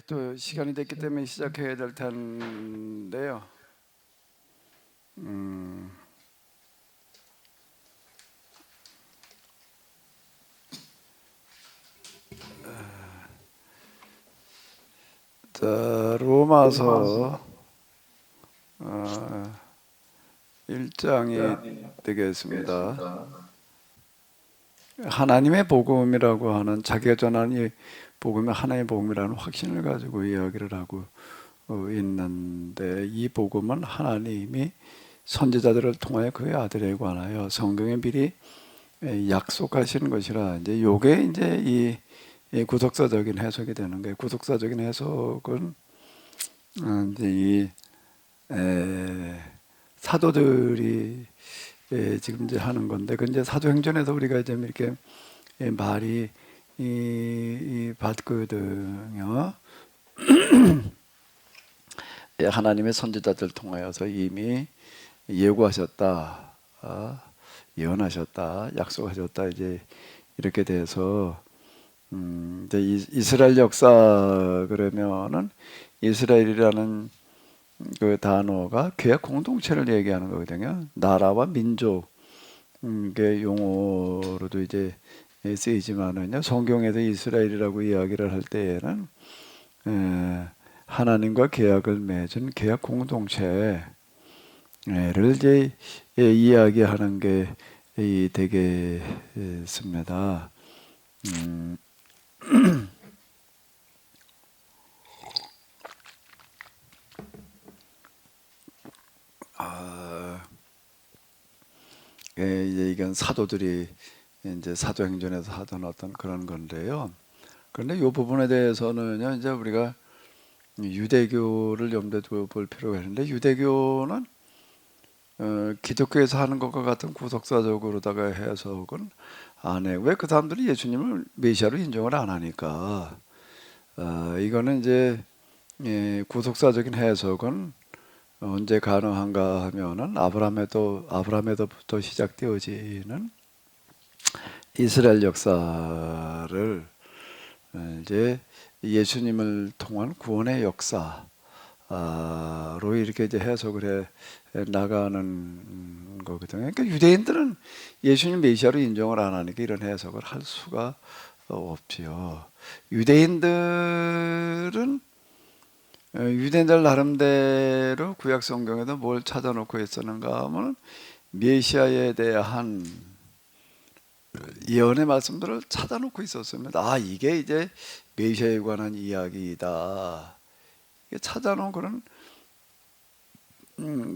또 시간이 됐기 때문에 시작해야 될 텐데요. 자, 로마서 1장이 되겠습니다. 하나님의 복음이라고 하는, 자기가 전하는 이 복음이 하나님의 복음이라는 확신을 가지고 이야기를 하고 있는데, 이 복음은 하나님이 선지자들을 통하여 그의 아들에 관하여 성경에 미리 약속하시는 것이라, 이제 요게 이제 이 구속사적인 해석이 되는 거예요. 구속사적인 해석은 이제 이 사도들이 지금 이제 하는 건데, 그 이제 사도행전에서 우리가 이제 이렇게 말이 받거든요. 하나님의 선지자들 통하여서 이미 예고하셨다, 예언하셨다, 약속하셨다, 이제 이렇게 돼서 이제 이스라엘 역사 그러면은 이스라엘이라는 그 단어가 계약 공동체를 얘기하는 거거든요. 나라와 민족 그 용어로도 이제 쓰이지만은요, 성경에서 이스라엘이라고 이야기를 할 때에는 하나님과 계약을 맺은 계약 공동체를 이제 이야기하는 게 되겠습니다. 이제 이건 사도들이 이제 사도행전에서 하던 어떤 그런 건데요. 그런데 이 부분에 대해서는요, 이제 우리가 유대교를 염두에 두고 볼 필요가 있는데, 유대교는 기독교에서 하는 것과 같은 구속사적으로다가 해석은 안 해. 왜? 그 사람들이 예수님을 메시아로 인정을 안 하니까. 이거는 이제 구속사적인 해석은 언제 가능한가 하면은 아브라함에서부터 시작되어지는 이스라엘 역사를 이제 예수님을 통한 구원의 역사로 이렇게 이제 해석을 해 나가는 거거든요. 그러니까 유대인들은 예수님 메시아로 인정을 안 하니까 이런 해석을 할 수가 없지요. 유대인들 나름대로 구약 성경에도 뭘 찾아놓고 있었는가 하면 메시아에 대한 예언의 말씀들을 찾아놓고 있었습니다. 이게 이제 메시아에 관한 이야기이다. 찾아놓은 그런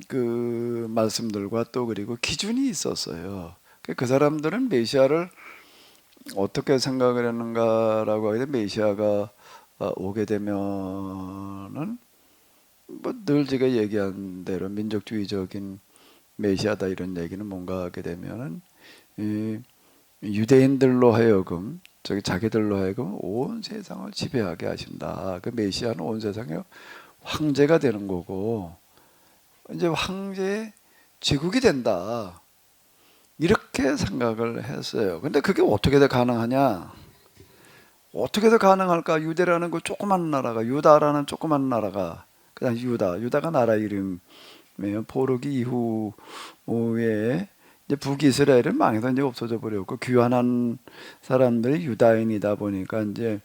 그 말씀들과 또 그리고 기준이 있었어요. 그 사람들은 메시아를 어떻게 생각을 했는가라고 하게 되면, 메시아가 오게 되면은 뭐 늘 제가 얘기한 대로 민족주의적인 메시아다 이런 얘기는 뭔가 하게 되면은 유대인들로 하여금 자기들로 하여금 온 세상을 지배하게 하신다. 그 메시아는 온 세상의 황제가 되는 거고, 이제 황제의 제국이 된다, 이렇게 생각을 했어요. 근데 그게 어떻게 가능하냐? 어떻게 해서 가능할까? 유대라는 그 조그만 나라가, 유다라는 조그만 나라가, 그냥 유다가 나라 이름이에요. 포로기 이후에 이제 북이스라엘은 망해서 이제 없어져 버렸고, 귀환한 사람들이 유다인이다 보니까 이제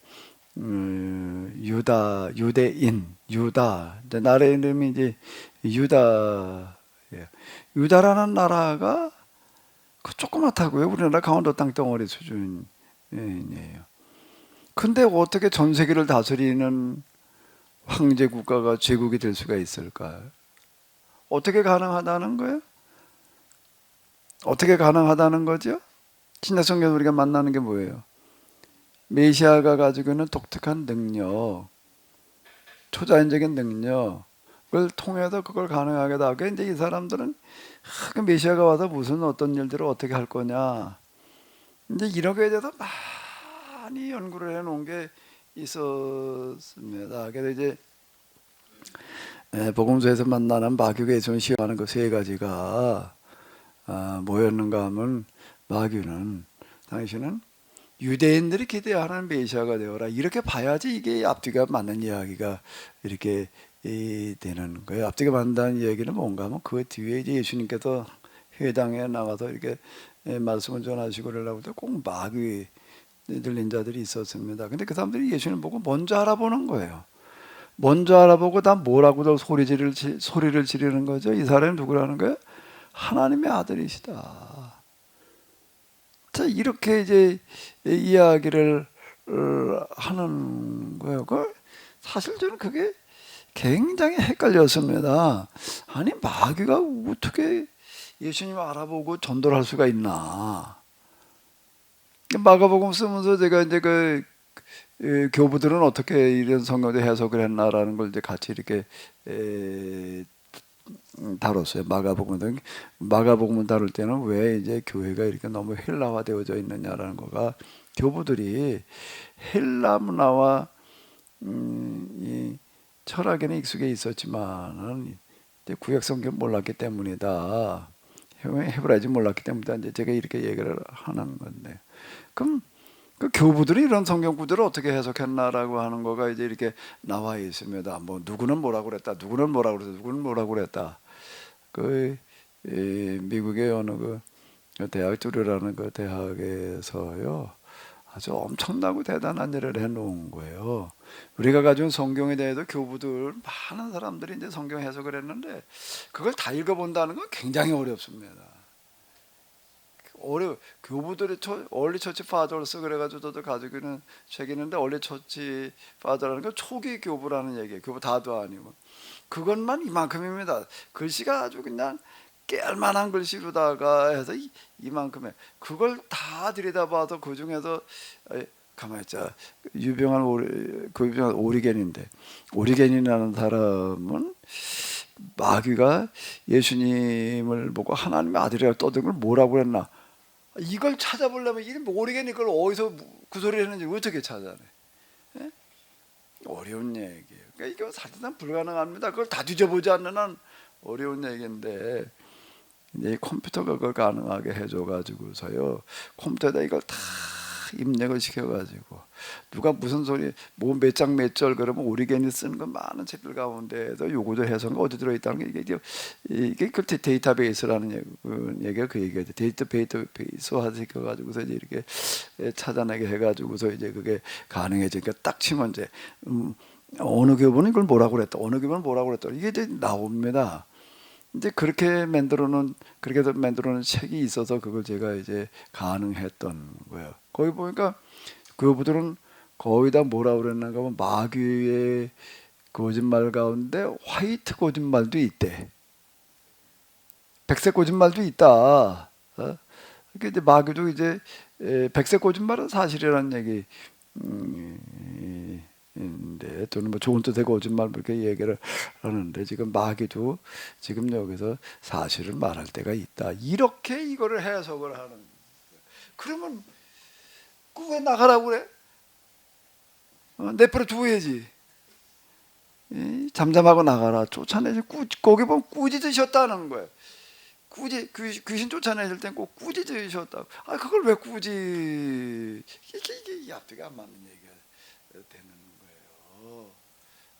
유대인, 이제 나라 이름이 이제 유다. 유다라는 나라가 그 조그맣다고요. 우리나라 강원도 땅덩어리 수준이에요. 근데 어떻게 전 세계를 다스리는 황제 국가가 제국이 될 수가 있을까요? 어떻게 가능하다는 거예요? 어떻게 가능하다는 거죠? 신약성경에서 우리가 만나는 게 뭐예요? 메시아가 가지고 있는 독특한 능력, 초자연적인 능력을 통해서 그걸 가능하게 하게, 이제 이 사람들은 그 메시아가 와서 무슨 어떤 일들을 어떻게 할 거냐, 이제 이런 거에 대해서 많이 연구를 해놓은 게 있었습니다. 그래서 이제 복음서에서 만나는 마귀가 시험하는 그 세 가지가 뭐였는가 하면, 마귀는 당신은 유대인들이 기대하는 메시아가 되어라. 이렇게 봐야지 이게 앞뒤가 맞는 이야기가 이렇게 되는 거예요. 앞뒤가 맞는다는 이야기는 뭔가 하면 그 뒤에 이제 예수님께서 회당에 나가서 이렇게 말씀을 전하시고 그러려고 꼭 마귀 들린 자들이 있었습니다. 근데 그 사람들이 예수님 보고 먼저 알아보는 거예요. 먼저 알아보고 다 뭐라고도 소리를 지르는 거죠. 이 사람이 누구라는 거예요? 하나님의 아들이시다. 자, 이렇게 이제 이야기를 하는 거예요. 사실 저는 그게 굉장히 헷갈렸습니다. 아니, 마귀가 어떻게 예수님을 알아보고 전도를 할 수가 있나? 마가복음 쓰면서 제가 이제 교부들은 어떻게 이런 성경도 해석을 했나라는 걸 이제 같이 이렇게 다뤘어요. 마가복음을 다룰 때는 왜 이제 교회가 이렇게 너무 헬라화되어져 있느냐라는 거가 교부들이 헬라 문화와 이 철학에는 익숙해 있었지만은 구약 성경 몰랐기 때문이다. 헤브라이지 몰랐기 때문이다. 이제 제가 이렇게 얘기를 하는 건데, 그럼 그 교부들이 이런 성경 구절을 어떻게 해석했나라고 하는 거가 이제 이렇게 나와 있습니다. 뭐 누구는 뭐라고 그랬다, 누구는 뭐라고 그랬다, 누구는 뭐라고 그랬다. 미국의 어느 대학 듀르라는 그 대학에서요 아주 엄청나고 대단한 일을 해놓은 거예요. 우리가 가진 성경에 대해서 교부들 많은 사람들이 이제 성경 해석을 했는데 그걸 다 읽어본다는 건 굉장히 어렵습니다. 교부들이 얼리 처치 파더스 그래가지고 저도 가지고 있는 책이 있는데 얼리 처치 파더라는 건 초기 교부라는 얘기예요. 교부 다도 아니고 그것만 이만큼입니다. 글씨가 아주 그냥 깰만한 글씨로다가 해서 이만큼에 그걸 다 들여다봐서 그 중에서 가만히 있자 유명한 오리겐인데 오리겐이라는 사람은 마귀가 예수님을 보고 하나님의 아들이라고 떠든 걸 뭐라고 그랬나 이걸 찾아보려면 이 오리겐이 그걸 어디서 그 소리를 했는지 어떻게 찾아내? 예? 어려운 얘기예요. 그러니까 이거 사실상 불가능합니다. 그걸 다 뒤져보지 않는 한 어려운 얘기인데 이제 컴퓨터가 그걸 가능하게 해줘가지고서요. 컴퓨터에다 이걸 다 입력을 시켜가지고 누가 무슨 소리 뭐 몇 장 몇 절 그러면 오리겐이 쓰는 거 많은 책들 가운데에서 요거도 해석은 어디 들어있다는 게 이게 그 데이터베이스라는 얘기가 그 얘기죠. 데이터베이스화 시켜가지고서 이제 이렇게 찾아내게 해가지고서 이제 그게 가능해지니까 딱 치면 이제 어느 교본은 이걸 뭐라고 그랬다, 어느 교본은 뭐라고 그랬다 이게 이제 나옵니다. 이제 그렇게 만들어놓은 책이 있어서 그걸 제가 이제 가능했던 거예요. 거기 보니까 그분들은 거의 다 뭐라고 그랬나 하면 마귀의 거짓말 가운데 화이트 거짓말도 있대. 백색 거짓말도 있다. 이제 마귀도 이제 백색 거짓말은 사실이라는 얘기. 인데 또는 뭐 좋은 뜻의 거짓말 그렇게 얘기를 하는데 지금 마귀도 지금 여기서 사실을 말할 때가 있다. 이렇게 이거를 해석을 하는. 그러면 그 왜 나가라고 그래? 내버려 두어야지. 잠잠하고 나가라. 쫓아내지. 거기 보면 꾸짖으셨다는 거예요. 귀신 쫓아내실 땐 꼭 꾸짖으셨다고. 그걸 왜 이게 앞뒤가 안 맞는 얘기가 되는 거예요.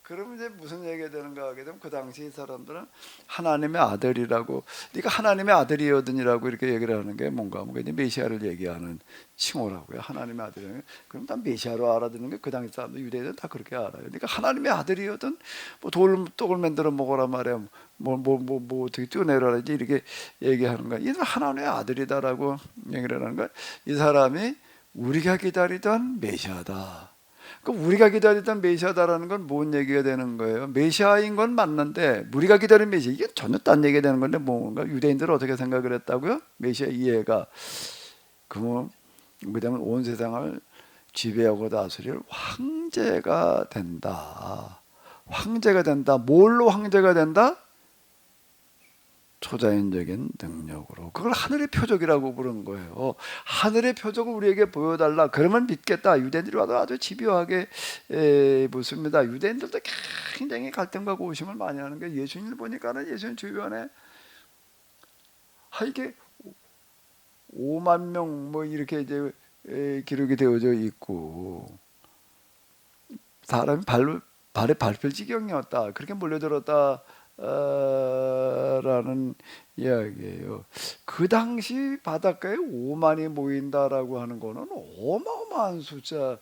그러면 이제 무슨 얘기가 되는가 하게 되면 그 당시 사람들은 하나님의 아들이라고, 네가 하나님의 아들이거든이라고 이렇게 얘기를 하는 게 뭔가 이제 메시아를 얘기하는 칭호라고요. 하나님의 아들이라는 그럼 다 메시아로 알아듣는 게 그 당시 사람들 유대인은 다 그렇게 알아요. 네가 하나님의 아들이거든 뭐 떡을 만들어 먹어라 말이야. 뭐 어떻게 뛰어내려라 이렇게 얘기하는 거야. 이는 하나님의 아들이다라고 얘기를 하는 거야. 이 사람이 우리가 기다리던 메시아다. 우리가 기다리던 메시아다라는 건 뭔 얘기가 되는 거예요? 메시아인 건 맞는데 우리가 기다린 메시아 이게 전혀 딴 얘기가 되는 건데 뭔가 유대인들은 어떻게 생각을 했다고요? 메시아 이해가 그다음에 온 세상을 지배하고 다스릴 황제가 된다. 황제가 된다. 뭘로 황제가 된다? 초자연적인 능력으로. 그걸 하늘의 표적이라고 부른 거예요. 하늘의 표적을 우리에게 보여달라. 그러면 믿겠다. 유대인들이 와도 아주 집요하게 묻습니다. 유대인들도 굉장히 갈등과 고심을 많이 하는 게 예수님을 보니까는 예수님 주변에 이게 5만 명 뭐 이렇게 이제 기록이 되어져 있고 사람이 발에 밟힐 지경이었다. 그렇게 몰려들었다. 라는 이야기예요. 그 당시 바닷가에 5만이 모인다라고 하는 거는 어마어마한 숫자예요.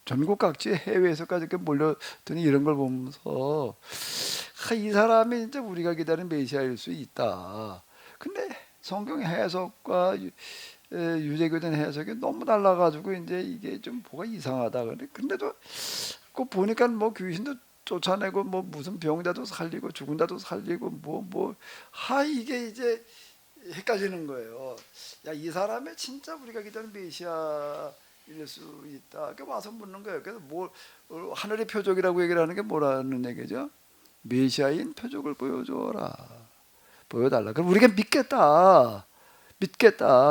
전국 각지 해외에서까지 이렇게 몰려드는 이런 걸 보면서 이 사람이 이제 우리가 기다리는 메시아일 수 있다. 근데 성경 해석과 유대교된 해석이 너무 달라가지고 이제 이게 좀 뭐가 이상하다. 근데도 그 보니까 뭐 귀신도 쫓아내고 뭐 무슨 병자도 살리고 죽은 자도 살리고 이게 이제 헷갈리는 거예요. 야, 이 사람의 진짜 우리가 기다리는 메시아일 수 있다. 그 와서 묻는 거예요. 그래서 하늘의 표적이라고 얘기를 하는 게 뭐라는 얘기죠? 메시아인 표적을 보여줘라. 보여달라. 그럼 우리가 믿겠다.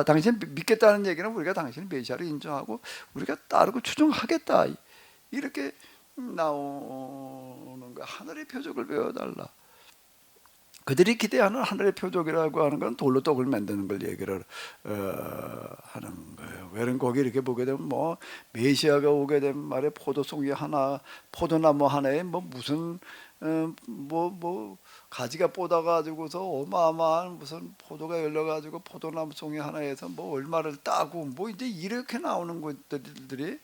당신 믿겠다는 얘기는 우리가 당신을 메시아로 인정하고 우리가 따르고 추종하겠다. 이렇게 나오는 거. 하늘의 표적을 배워달라. 그들이 기대하는 하늘의 표적이라고 하는 건 돌로 떡을 만드는 걸 얘기를 하는 거예요. 왜냐면 거기 이렇게 보게 되면 뭐 메시아가 오게 되면 말에 포도송이 하나, 포도나무 하나에 뭐 무슨 가지가 뻗어가지고서 어마어마한 무슨 포도가 열려가지고 포도나무 송이 하나에서 뭐 얼마를 따고 뭐 이제 이렇게 나오는 것들이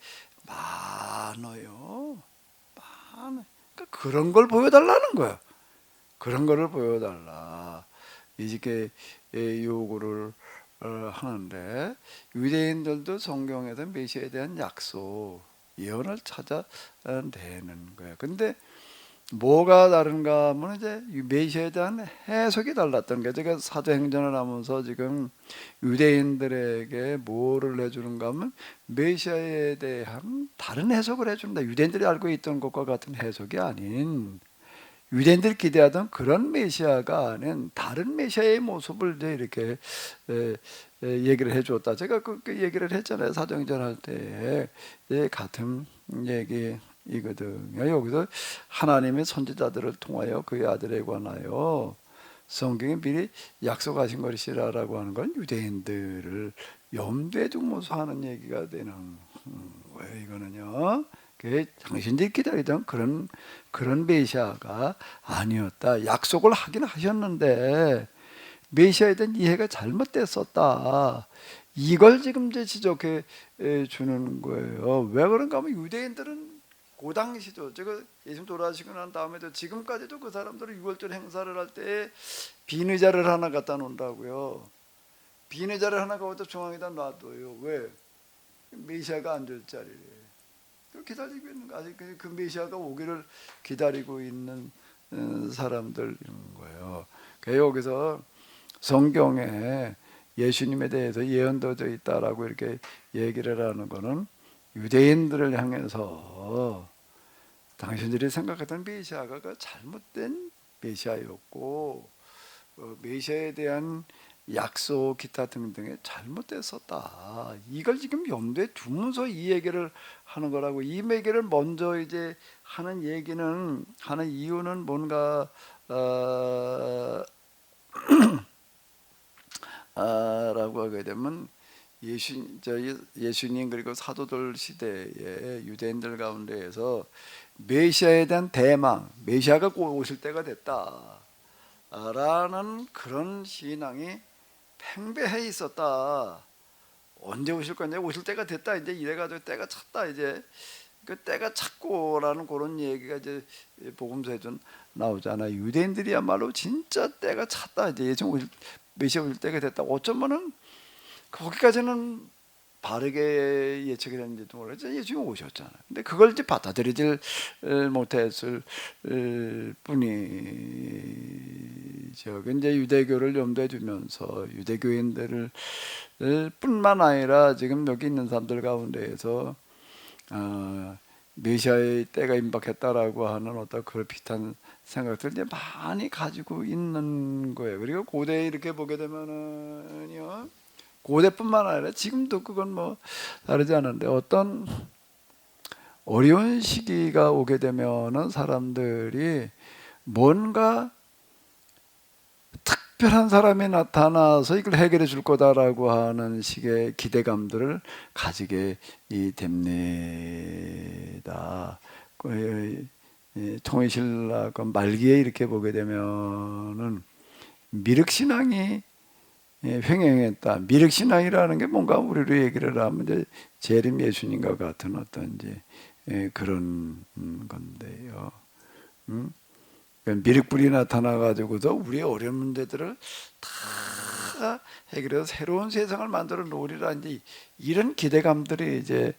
많아요. 그러니까 그런 걸 보여달라는 거야. 그런 거를 보여달라. 이렇게 요구를 하는데 유대인들도 성경에서 메시아에 대한 약속, 예언을 찾아내는 거예요. 근데 뭐가 다른가 하면 이제 메시아에 대한 해석이 달랐던 게 제가 사도행전을 하면서 지금 유대인들에게 뭐를 해주는가 하면 메시아에 대한 다른 해석을 해준다. 유대인들이 알고 있던 것과 같은 해석이 아닌 유대인들이 기대하던 그런 메시아가 아닌 다른 메시아의 모습을 이제 이렇게 얘기를 해줬다. 제가 그 얘기를 했잖아요. 사도행전 할 때 같은 얘기이거든요. 여기서 하나님의 선지자들을 통하여 그의 아들에 관하여 성경에 미리 약속하신 것이라라고 하는 건 유대인들을 염두에 두면서 하는 얘기가 되는 거예요. 이거는요. 당신들이 기다리던 그런 메시아가 아니었다. 약속을 하긴 하셨는데 메시아에 대한 이해가 잘못됐었다. 이걸 지금 이제 지적해 주는 거예요. 왜 그런가 하면 유대인들은 그 당시도 제가 예수님 돌아가시고 난 다음에도 지금까지도 그 사람들은 유월절 행사를 할 때 비느자를 하나 갖다 놓는다고요. 비느자를 하나 갖다 중앙에다 놔둬요. 왜? 메시아가 앉을 자리에. 기다리고 있는 거, 아직 그 메시아가 오기를 기다리고 있는 사람들인 거예요. 여기서 성경에 예수님에 대해서 예언되어 있다라고 이렇게 얘기를 하는 거는 유대인들을 향해서 당신들이 생각했던 메시아가 잘못된 메시아였고 메시아에 대한 약속 기타 등등에 잘못됐었다. 이걸 지금 염두에 두면서 이 얘기를 하는 거라고. 이 얘기를 먼저 이제 하는 이유는 뭔가 라고 하게 되면 예수님 그리고 사도들 시대에 유대인들 가운데에서 메시아에 대한 대망, 메시아가 곧 오실 때가 됐다라는 그런 신앙이 팽배해 있었다. 언제 오실 거냐? 오실 때가 됐다. 이제 이래가지고 때가 찼다. 이제 그 때가 찼고라는 그런 얘기가 이제 복음서에 좀 나오잖아. 유대인들이야말로 진짜 때가 찼다. 이제 메시아 오실 때가 됐다. 어쩌면은 거기까지는 바르게 예측이 됐는지도 모르겠지만 예수님이 오셨잖아요. 근데 그걸 이제 받아들이질 못했을 뿐이죠. 이제 유대교를 염두에 두면서 유대교인들을 뿐만 아니라 지금 여기 있는 사람들 가운데에서 메시아의 때가 임박했다라고 하는 어떤 그런 비슷한 생각들 이제 많이 가지고 있는 거예요. 그리고 고대에 이렇게 보게 되면은요. 고대뿐만 아니라 지금도 그건 뭐 다르지 않은데 어떤 어려운 시기가 오게 되면은 사람들이 뭔가 특별한 사람이 나타나서 이걸 해결해 줄 거다라고 하는 식의 기대감들을 가지게 됩니다. 통일신라 말기에 이렇게 보게 되면은 미륵신앙이 횡행했다. 미륵신앙이라는 게 뭔가 우리로 얘기를 하면 이제 재림 예수님과 같은 어떤 이제 그런 건데요. 미륵불이 나타나 가지고서 우리의 어려운 문제들을 다 해결해서 새로운 세상을 만들어 놓으리라, 이제 이런 기대감들이 이제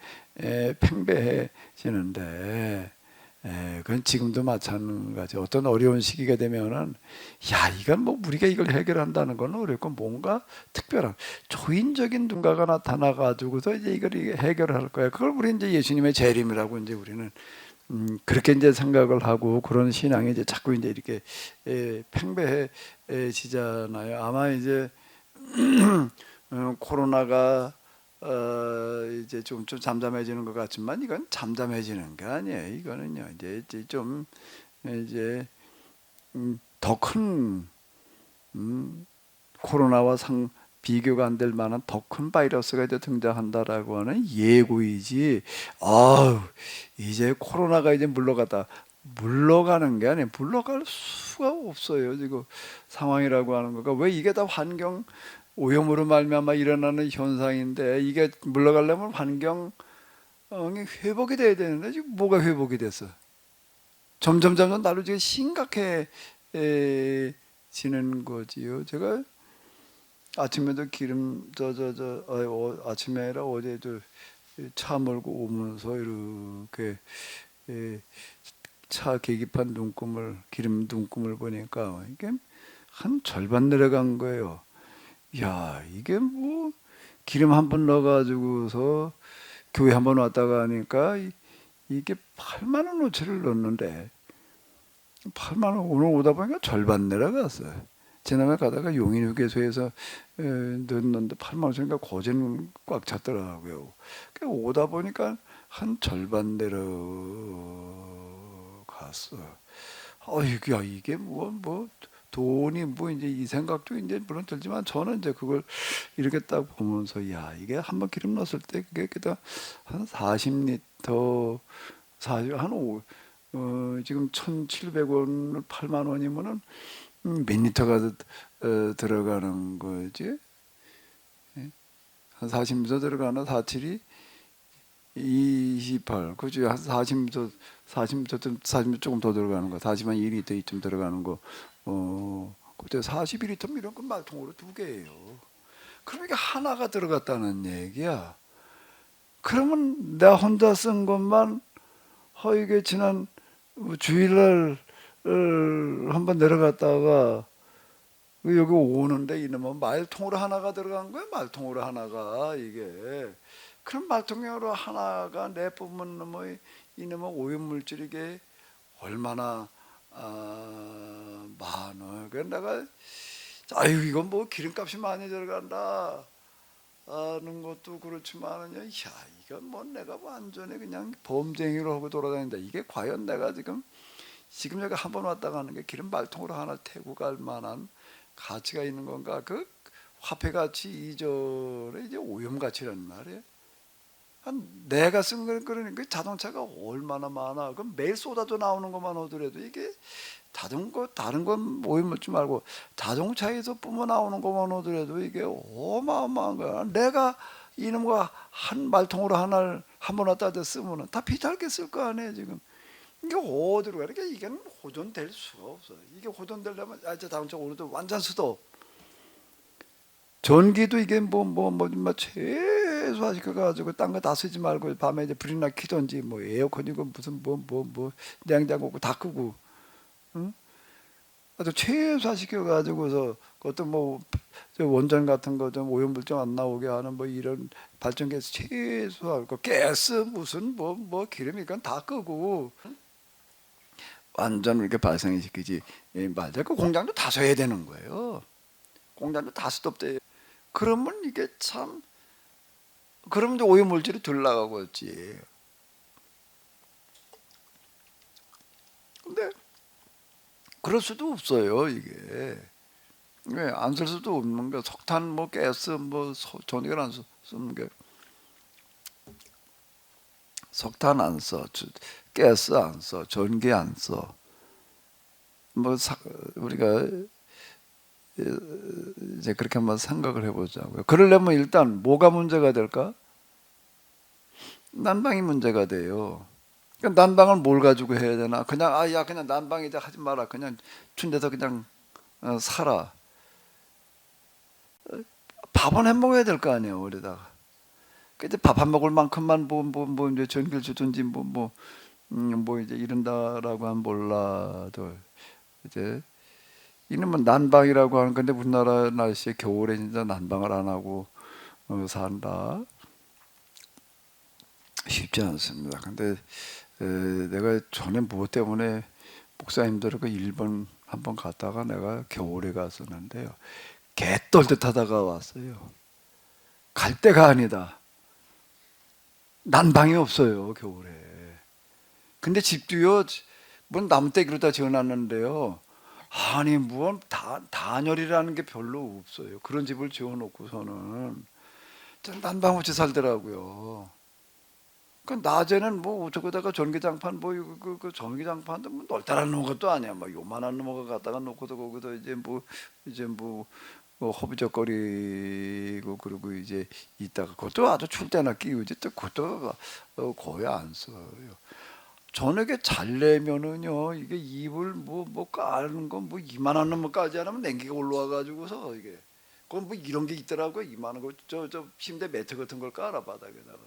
팽배해지는데, 그건 지금도 마찬가지. 어떤 어려운 시기가 되면은 야, 이건 뭐 우리가 이걸 해결한다는 건 어렵고 뭔가 특별한 초인적인 누군가가 나타나 가지고서 이제 이걸 해결할 거야. 그걸 우리 이제 예수님의 재림이라고 이제 우리는 그렇게 이제 생각을 하고, 그런 신앙이 이제 자꾸 이제 이렇게 팽배해지잖아요. 아마 이제 코로나가 이제 좀 잠잠해지는 것 같지만 이건 잠잠해지는 게 아니에요. 이거는요 이제 좀 이제 더 큰 코로나와 비교가 안 될 만한 더 큰 바이러스가 이제 등장한다라고 하는 예고이지. 아우, 이제 코로나가 이제 물러가는 게 아니에요. 물러갈 수가 없어요. 지금 상황이라고 하는 거가, 왜 이게 다 환경 오염으로 말미암아 일어나는 현상인데, 이게 물러가려면 환경이 회복이 돼야 되는데 지금 뭐가 회복이 됐어? 점점 나로 지금 심각해지는 거지요. 제가 아침에도 기름 아침에 아니라 어제도 차 몰고 오면서 이렇게 차 계기판 기름 눈금을 보니까 이게 한 절반 내려간 거예요. 야, 이게 뭐 기름 한 번 넣어가지고서 교회 한 번 왔다가 하니까 이게 8만 원어치를 넣었는데 8만 원 오늘 오다 보니까 절반 내려갔어요. 지난해 가다가 용인휴게소에서 넣었는데 8만 원짜리니까 거제는 꽉 찼더라고요. 오다 보니까 한 절반 내려갔어. 야, 이게 뭐 돈이 뭐 이제 이 생각도 이제 물론 들지만, 저는 이제 그걸 이렇게 딱 보면서 야, 이게 한번 기름 넣었을 때 그게 한 40리터, 지금 1,700원을 8만 원이면은 몇 리터가 들어가는 거지? 한 40리터 들어가나? 47이 28. 그지? 한 40리터, 40리터 조금 더 들어가는 거. 40만 2리터 이쯤 들어가는 거. 그때 41리터 이런 건 말통으로 2개예요. 그러니까 하나가 들어갔다는 얘기야. 그러면 내가 혼자 쓴 것만 이게 지난 주일날 한번 내려갔다가 여기 오는데 이놈은 말통으로 하나가 들어간 거야. 말통으로 하나가 이게. 그럼 말통으로 하나가 내뿜은 놈의 이놈의 오염물질이 이게 얼마나 많아. 그래서 내가 아유, 이건 뭐 기름값이 많이 들어간다 하는 것도 그렇지만은요, 야, 이건 뭐 내가 완전히 그냥 범죄행위로 하고 돌아다닌다. 이게 과연 내가 지금 여기 한 번 왔다 가는 게 기름 말통으로 하나 태고 갈 만한 가치가 있는 건가? 그 화폐 가치 이전에 이제 오염 가치란 말이에요. 내가 쓴 거는, 그러니까 자동차가 얼마나 많아. 그럼 매일 쏟아져 나오는 것만 하더라도 이게 다른 건 오염물질 말고 자동차에서 뿜어 나오는 것만 하더라도 이게 어마어마한 거야. 내가 이놈과 한 말통으로 하나를 한 번 왔다 갔다 쓰면은 다 비탈게 쓸 거 아니에요 지금. 이게 어디로 가? 그러니까 이게 호전될 수가 없어. 이게 호전되려면 이제 자동차 오늘도 완전 수도. 전기도 이게 뭐 최소화시켜 가지고 딴 거 다 쓰지 말고 밤에 이제 불이나 켜든지, 뭐 에어컨이고 무슨 뭐 냉장고고 다 끄고, 응? 아주 최소화시켜 가지고서 그것도 뭐 원전 같은 거 좀 오염물질 안 나오게 하는 뭐 이런 발전기에서 최소화하고, 가스 무슨 뭐 기름 이건 다 끄고 완전 이렇게 발생시키지. 맞아. 그 공장도 다 써야 되는 거예요. 공장도 다 스톱돼. 그러면 이게 참, 그러면 이제 오염물질이 덜 나가고 있지. 근데 그럴 수도 없어요 이게. 왜 안 쓸 수도 없는 거. 석탄 뭐 가스 뭐 전기를 안 쓰는 게 석탄 안 써, 가스 안 써, 전기 안 써. 뭐 우리가 이제 그렇게 한번 생각을 해보자고요. 그러려면 일단 뭐가 문제가 될까? 난방이 문제가 돼요. 그러니까 난방을 뭘 가지고 해야 되나? 그냥 야 그냥 난방이자 하지 마라. 그냥 춘 데서 그냥 살아. 밥은 해 먹어야 될 거 아니에요, 우리다가. 근데 밥 안 먹을 만큼만 뭐 이제 전기를 주든지 뭐 이제 이런다라고 하면 몰라도 이제 이놈은 난방이라고 하는 건데 우리나라 날씨에 겨울에 진짜 난방을 안 하고 산다. 쉽지 않습니다. 근데 내가 전에 무엇 때문에 목사님들하고 일본 한번 갔다가 내가 겨울에 갔었는데요. 개 떨듯하다가 왔어요. 갈 데가 아니다. 난방이 없어요, 겨울에. 근데 집도요, 뭐 나무떼기로 다 지어놨는데요. 아니 뭐 단열이라는 게 별로 없어요. 그런 집을 지어놓고서는 전 난방 없이 살더라고요. 그 낮에는 뭐 저거다가 전기장판 그 전기장판도 뭐 널따라 놓은 것도 아니야. 뭐 요만한 놈을 갖다가 놓고도 거기서 뭐 허비적거리고 그러고 이제 있다가 그것도 아주 출 때나 끼우지 또 그것도 거의 안 써요. 저녁에 잘려면은요 이게 이불 뭐 까는 건 뭐 이만한 놈을 까지 않으면 냉기가 올라와 가지고서 이게 그건 뭐 이런 게 있더라고요. 이만한 거 저 침대 매트 같은 걸 깔아 바닥에다가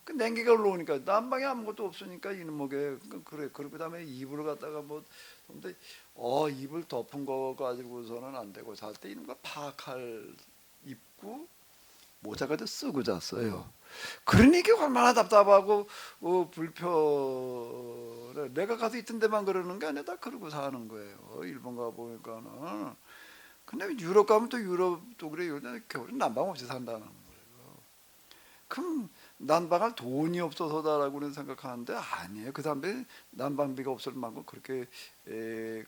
그 냉기가 올라오니까 난방이 아무것도 없으니까 이놈에게 그래 그리고 그다음에 이불을 갖다가 뭐 근데 이불 덮은 거 가지고서는 안 되고 잘 때 이런 거 파칼 입고 모자가 쓰고 잤어요. 그러니 이게 얼마나 답답하고 불편해. 내가 가서 있던 데만 그러는 게 아니라 다 그러고 사는 거예요. 일본 가 보니까는. 근데 유럽 가면 또 유럽도 그래요. 겨울에 난방 없이 산다는 거예요. 그럼 난방할 돈이 없어서다라고는 생각하는데 아니에요. 그 사람들이 난방비가 없을 만큼 그렇게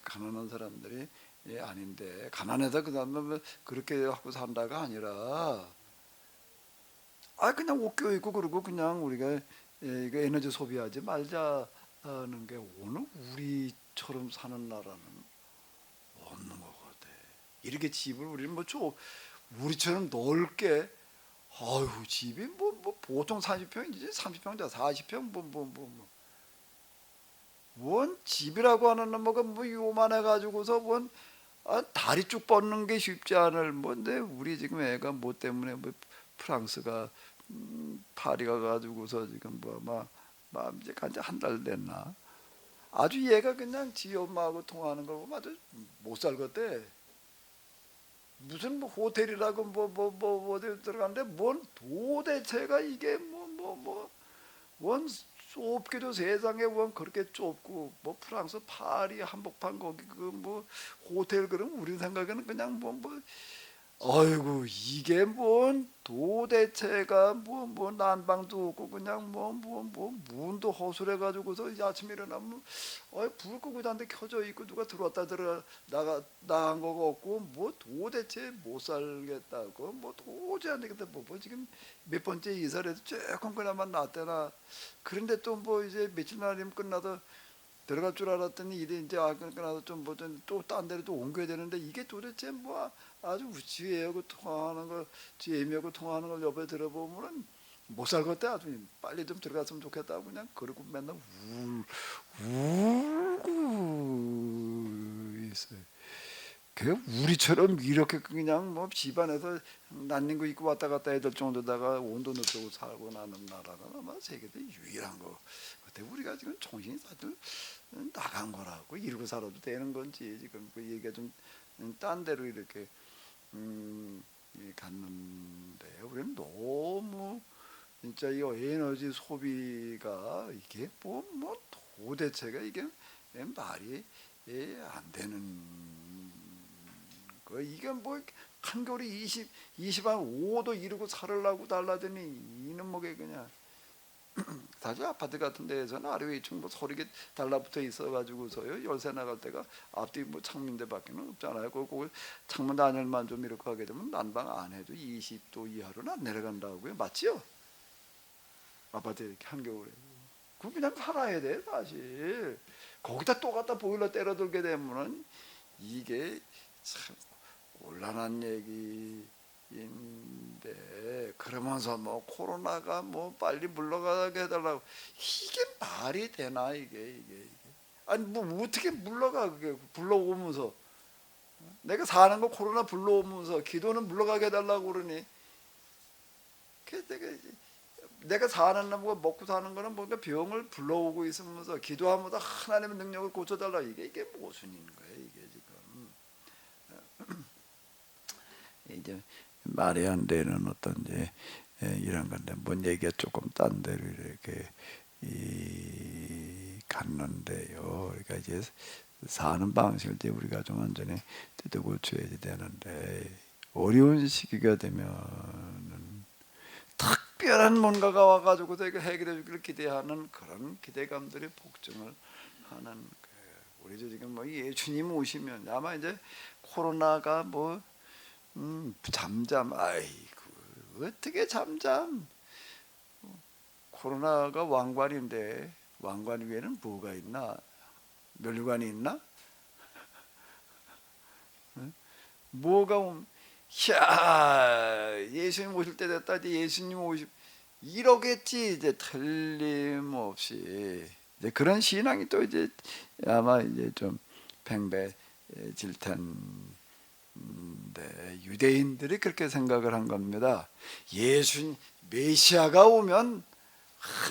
가난한 사람들이 아닌데 가난해서 그 사람은 그렇게 하고 산다가 아니라 그냥 옷 껴입고 그러고 그냥 우리가 이거 에너지 소비하지 말자는 게 오늘 우리처럼 사는 나라는 없는 것 같아. 이렇게 집을 우리는 우리처럼 넓게 집이 뭐 보통 30평이지 30평자 40평 원 집이라고 하는 놈가 뭐 요만해 가지고서 다리 쭉 뻗는 게 쉽지 않을 뭔데 우리 지금 애가 뭐 때문에 뭐 프랑스가 파리가 가지고서 지금 막 이제 간지 한 달 됐나 아주 얘가 그냥 지 엄마하고 통화하는 걸 보면 아주 못 살겠대. 무슨 뭐 호텔이라고 뭐 어디 들어갔는데 뭔 도대체가 이게 원 좁기도 세상에 원 그렇게 좁고 뭐 프랑스 파리 한복판 거기 그 뭐 호텔 그럼 우리 생각에는 그냥 어이구 이게 뭔 도대체가 뭐 난방도 없고 그냥 뭐 문도 허술해 가지고서 아침에 일어나면 불 끄고 잔데 켜져 있고 누가 들어왔다 나간 거가 없고 뭐 도대체 못 살겠다고 뭐 도저히 안 되겠다 뭐 지금 몇 번째 이사를 해도 조금 그나마 낫대나 그런데 또 뭐 이제 며칠 날이면 끝나도 들어갈 줄 알았더니 이제 끝나서 또 딴 데로 또 옮겨야 되는데 이게 도대체 아주 지혜하고 통화하는 걸 지혜미하고 통화하는 걸 옆에 들어보면은 못 살겠대. 아주 빨리 좀 들어갔으면 좋겠다고 그냥 그러고 맨날 울고 있어요. 그 우리처럼 이렇게 그냥 뭐 집안에서 난닝구 입고 왔다 갔다 해야 될 정도다가 온도 높이고 살고 나는 나라가 아마 세계대 유일한 거. 그때 우리가 지금 정신이 사실 나간 거라고 이러고 살아도 되는 건지 지금 그 얘기가 좀 딴 데로 이렇게 갔는데 우리는 너무 진짜 이 에너지 소비가 이게 도대체가 이게 말이 안 되는 거 이게 한겨울에 25도 이루고 살으려고 달라더니 이놈 뭐게 그냥 사실 아파트 같은 데에서는 아래 위층 뭐 소리가 달라붙어 있어가지고서요 열쇠 나갈 때가 앞뒤 뭐 창문대밖에는 없잖아요. 그 창문 단열만 좀 이렇게 하게 되면 난방 안 해도 20도 이하로는 안 내려간다고요. 맞지요? 아파트 이렇게 한겨울에 그 그냥 살아야 돼 사실. 거기다 또 갖다 보일러 때려들게 되면은 이게 참 곤란한 얘기인데, 그러면서 뭐 코로나가 뭐 빨리 물러가게 해달라고, 이게 말이 되나 이게 아니 뭐 어떻게 물러가, 그게 불러오면서 내가 사는 거 코로나 불러오면서 기도는 물러가게 해달라고 그러니, 내가 사는 거 먹고 사는 거는 뭔가 병을 불러오고 있으면서 기도하면서 하나님의 능력을 고쳐달라, 이게 무슨 일인 거예요 이게 지금. 이제 말이 안 되는 어떤 이제 이런 건데, 뭔 얘기가 조금 딴 데로 이렇게 갔는데요. 그러니까 이제 사는 방식을 이제 우리가 좀 완전히 뜯어고쳐야 되는데, 어려운 시기가 되면은 특별한 뭔가가 와가지고 이거 해결해 주기를 기대하는 그런 기대감들이 복종을 하는 거예요. 우리도 지금 뭐 예수님 오시면 아마 이제 코로나가 뭐 잠잠, 아이고 어떻게 잠잠. 코로나가 왕관인데 왕관 위에는 뭐가 있나? 멸관이 있나? 뭐가 야 예수님 오실 때 됐다, 이제 예수님 이러겠지 이제 틀림없이. 이제 그런 신앙이 또 이제 아마 이제 좀 팽배해질 텐데, 유대인들이 그렇게 생각을 한 겁니다. 예수 메시아가 오면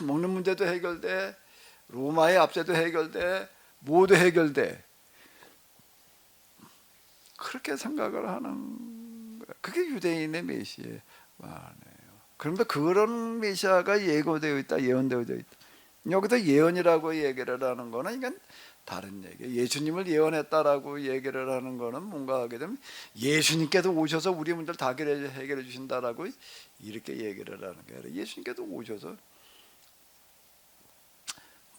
먹는 문제도 해결돼, 로마의 압제도 해결돼, 모두 해결돼, 그렇게 생각을 하는 거야. 그게 유대인의 메시아예요. 그런데 그런 메시아가 예고되어 있다, 예언되어 있다. 여기서 예언이라고 얘기를 하는 거는 이건 다른 얘기예요. 예수님을 예언했다라고 얘기를 하는 거는 뭔가 하게 되면 예수님께서 오셔서 우리 문제를 다 해결해 주신다라고 이렇게 얘기를 하는 거예요. 예수님께서 오셔서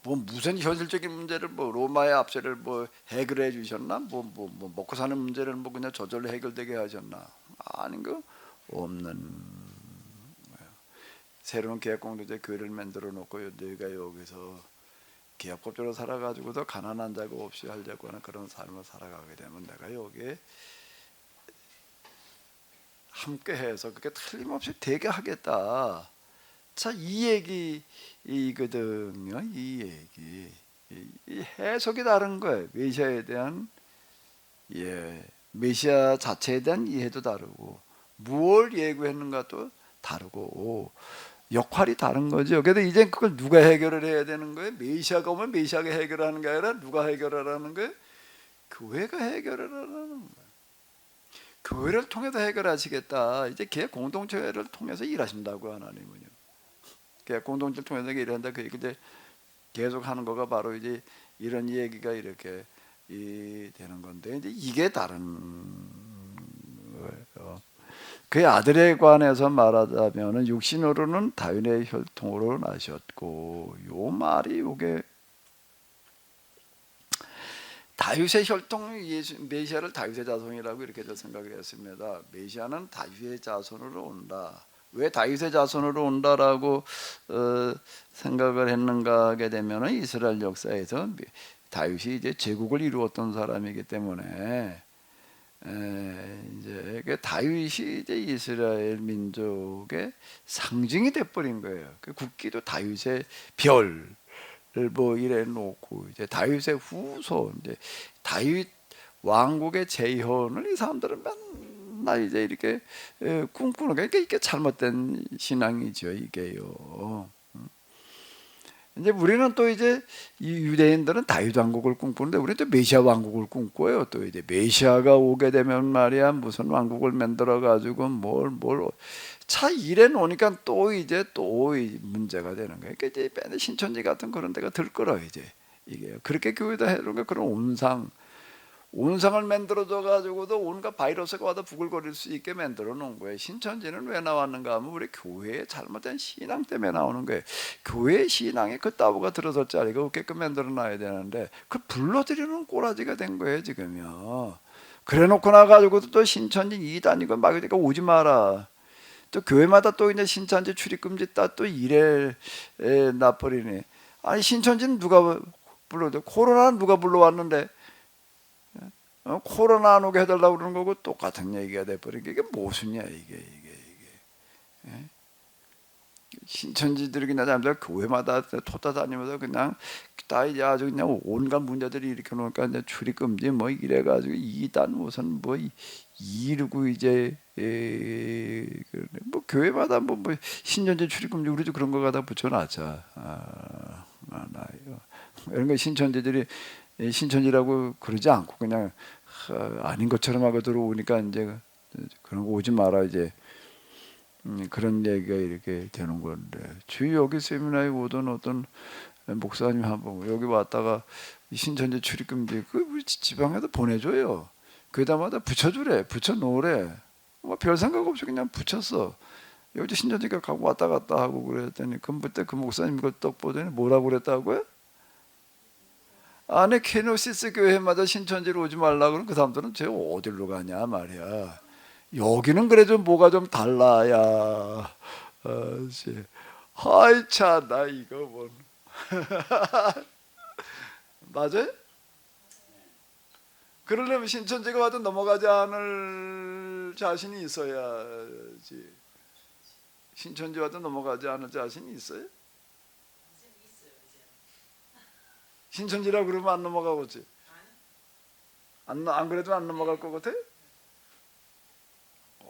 뭐 무슨 현실적인 문제를 뭐 로마의 압제를 뭐 해결해 주셨나? 뭐 먹고 사는 문제를 뭐 그냥 저절로 해결되게 하셨나? 아닌 거 없는. 새로운 계약공동체 교회를 만들어 놓고 너희가 여기서 계약법적으로 살아가지고도 가난한 자가 없이 하려고 하는 그런 삶을 살아가게 되면 내가 여기에 함께해서 그렇게 틀림없이 되게 하겠다. 자, 이 얘기이거든요. 이 얘기. 이 해석이 다른 거예요. 메시아에 대한 메시아 자체에 대한 이해도 다르고, 무엇을 예고했는가도 다르고, 역할이 다른 거죠. 그래서 이제 그걸 누가 해결을 해야 되는 거예요? 메시아가 오면 메시아가 해결하는 게 아니라 누가 해결을 하는 거예요? 교회가 해결을 하는 거예요. 교회를 통해서 해결하시겠다. 이제 계약 공동체를 통해서 일하신다고, 하나님은요. 계약 공동체를 통해서 일한다. 그 얘기 이제 계속 하는 거가 바로 이제 이런 얘기가 이렇게 되는 건데, 이제 이게 다른 거예요. 그의 아들에 관해서 말하자면은 육신으로는 다윗의 혈통으로 나셨고, 요 말이 요게 다윗의 혈통, 메시아를 다윗의 자손이라고 이렇게 생각을 했습니다. 메시아는 다윗의 자손으로 온다. 왜 다윗의 자손으로 온다라고 생각을 했는가 하게 되면은 이스라엘 역사에서 다윗이 이제 제국을 이루었던 사람이기 때문에 이제 다윗이 이제 이스라엘 민족의 상징이 돼버린 거예요. 그 국기도 다윗의 별을 뭐 이래 놓고, 이제 다윗의 후손, 이제 다윗 왕국의 재현을 이 사람들은 맨날 이제 이렇게 꿈꾸는 거예요. 그러니까 이게 잘못된 신앙이죠, 이게요. 이제 우리는 또 이제 이 유대인들은 다윗 왕국을 꿈꾸는데, 우리는 또 메시아 왕국을 꿈꿔요. 또 이제 메시아가 오게 되면 말이야 무슨 왕국을 만들어 가지고 뭘 차 이래 놓으니까 또 이제 또 문제가 되는 거예요. 그러니까 이제 신천지 같은 그런 데가 들끓어 이제 이게 그렇게 교회다 해놓은 그런 온상 온상을 만들어줘 가지고도 온갖 바이러스가 와도 부글거릴 수 있게 만들어 놓은 거예요. 신천지는 왜 나왔는가 하면 우리 교회의 잘못된 신앙 때문에 나오는 거예요. 교회의 신앙에 그 따부가 들어설 자리가 없게끔 만들어 놔야 되는데 그 불러들이는 꼬라지가 된 거예요 지금요. 그래 놓고 나가지고도 또 신천지 이단이고 막 이러니까 오지 마라. 또 교회마다 또 이제 신천지 출입금지 따또 이래 놔버리네. 아니 신천지는 누가 불러도 코로나는 누가 불러왔는데 코로나 안 오게 해달라고 그러는 거고 똑같은 얘기가 돼버리니까 이게 무슨냐 이게. 예? 신천지들이 그냥 남들 교회마다 토다 다니면서 그냥 다 이제 아주 그냥 온갖 문제들이 일으켜 놓으니까 이제 출입금지 뭐 이래가지고 이단 무슨 뭐 이르고 이제 뭐 교회마다 뭐 신천지 출입금지 우리도 그런 거 갖다 붙여놨자. 나 이거 이런 거 신천지들이 신천지라고 그러지 않고 그냥 아닌 것처럼 하고 들어오니까 이제 그런 거 오지 마라 이제 그런 얘기가 이렇게 되는 건데 주위 여기 세미나에 오던 어떤 목사님 한 분 여기 왔다가 신천지 출입금지 그 우리 지방에도 보내줘요. 그다마다 붙여주래, 붙여놓으래. 뭐 별 생각 없이 그냥 붙였어. 여기 신천지가 가고 왔다 갔다 하고 그랬더니 그때 그 목사님 그걸 떡 보더니 뭐라고 그랬다고요? 안에 케노시스 교회마다 신천지로 오지 말라 그러면 그 사람들은 쟤 어디로 가냐 말이야. 여기는 그래 좀 뭐가 좀 달라야. 하이 차나 이거 뭐 맞아요? 그러려면 신천지가 와도 넘어가지 않을 자신이 있어야지. 신천지 와도 넘어가지 않을 자신이 있어요? 신천지라 그러면 안 넘어가겠지? 안 그래도 안 넘어갈 것 같아?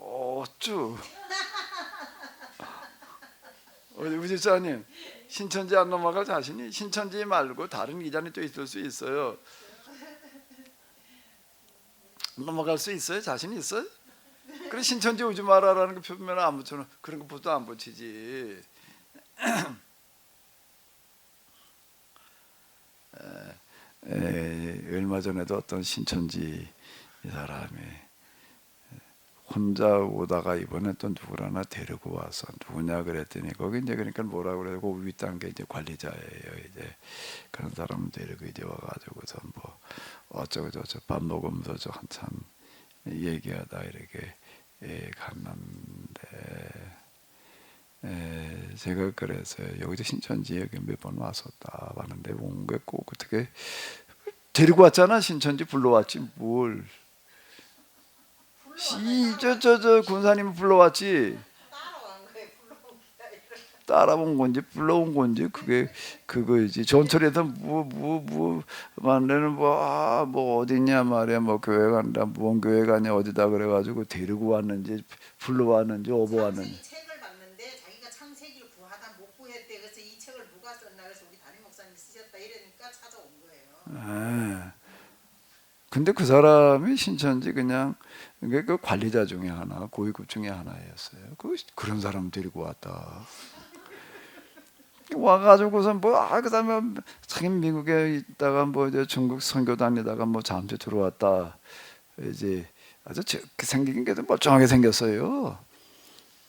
어쭈 우리 집사님 신천지 안 넘어갈 자신이 신천지 말고 다른 기단이 또 있을 수 있어요. 넘어갈 수 있어요? 자신이 있어요? 그래 신천지 오지 마라라는 거 표면 안 붙여놓은 그런 것부터 안 붙이지. 얼마 전에도 어떤 신천지 사람이 혼자 오다가 이번에 또 누구를 하나 데리고 와서 누구냐 그랬더니 거기 이제 그러니까 뭐라 그래요? 그 윗단계 이제 관리자예요. 이제 그런 사람 데리고 이제 와가지고서 뭐 어쩌고 저쩌고 밥 먹으면서 저 한참 얘기하다 이렇게 갔는데 제가 그래서요. 여기서 신천지 여기 몇 번 왔었다 왔는데 온 게 꼭 어떻게 데리고 왔잖아. 신천지 불러왔지 뭘. 저 군사님 불러왔지. 따라온 건지 불러온 건지 그게 그거이지. 전철에서 뭐 만나는 뭐 어디냐 말이야. 뭐 교회 간다. 무슨 교회 가냐 어디다 그래가지고 데리고 왔는지 불러왔는지 어버왔는지. 책을 봤는데 자기가 창세기를 구하다 못 구했대. 그래서 이 책을 누가 썼나 그래서 우리 담임 목사님이 쓰셨다 이러니까 찾아온 거예요. 근데 그 사람이 신천지 그냥 그 관리자 중에 하나, 고위급 중에 하나였어요. 그런 사람 데리고 왔다. 와가지고서 그 사람은 자기 미국에 있다가 뭐 이제 중국 선교 다니다가 뭐 잠시 들어왔다. 이제 아주 생긴 게 멀쩡하게 생겼어요.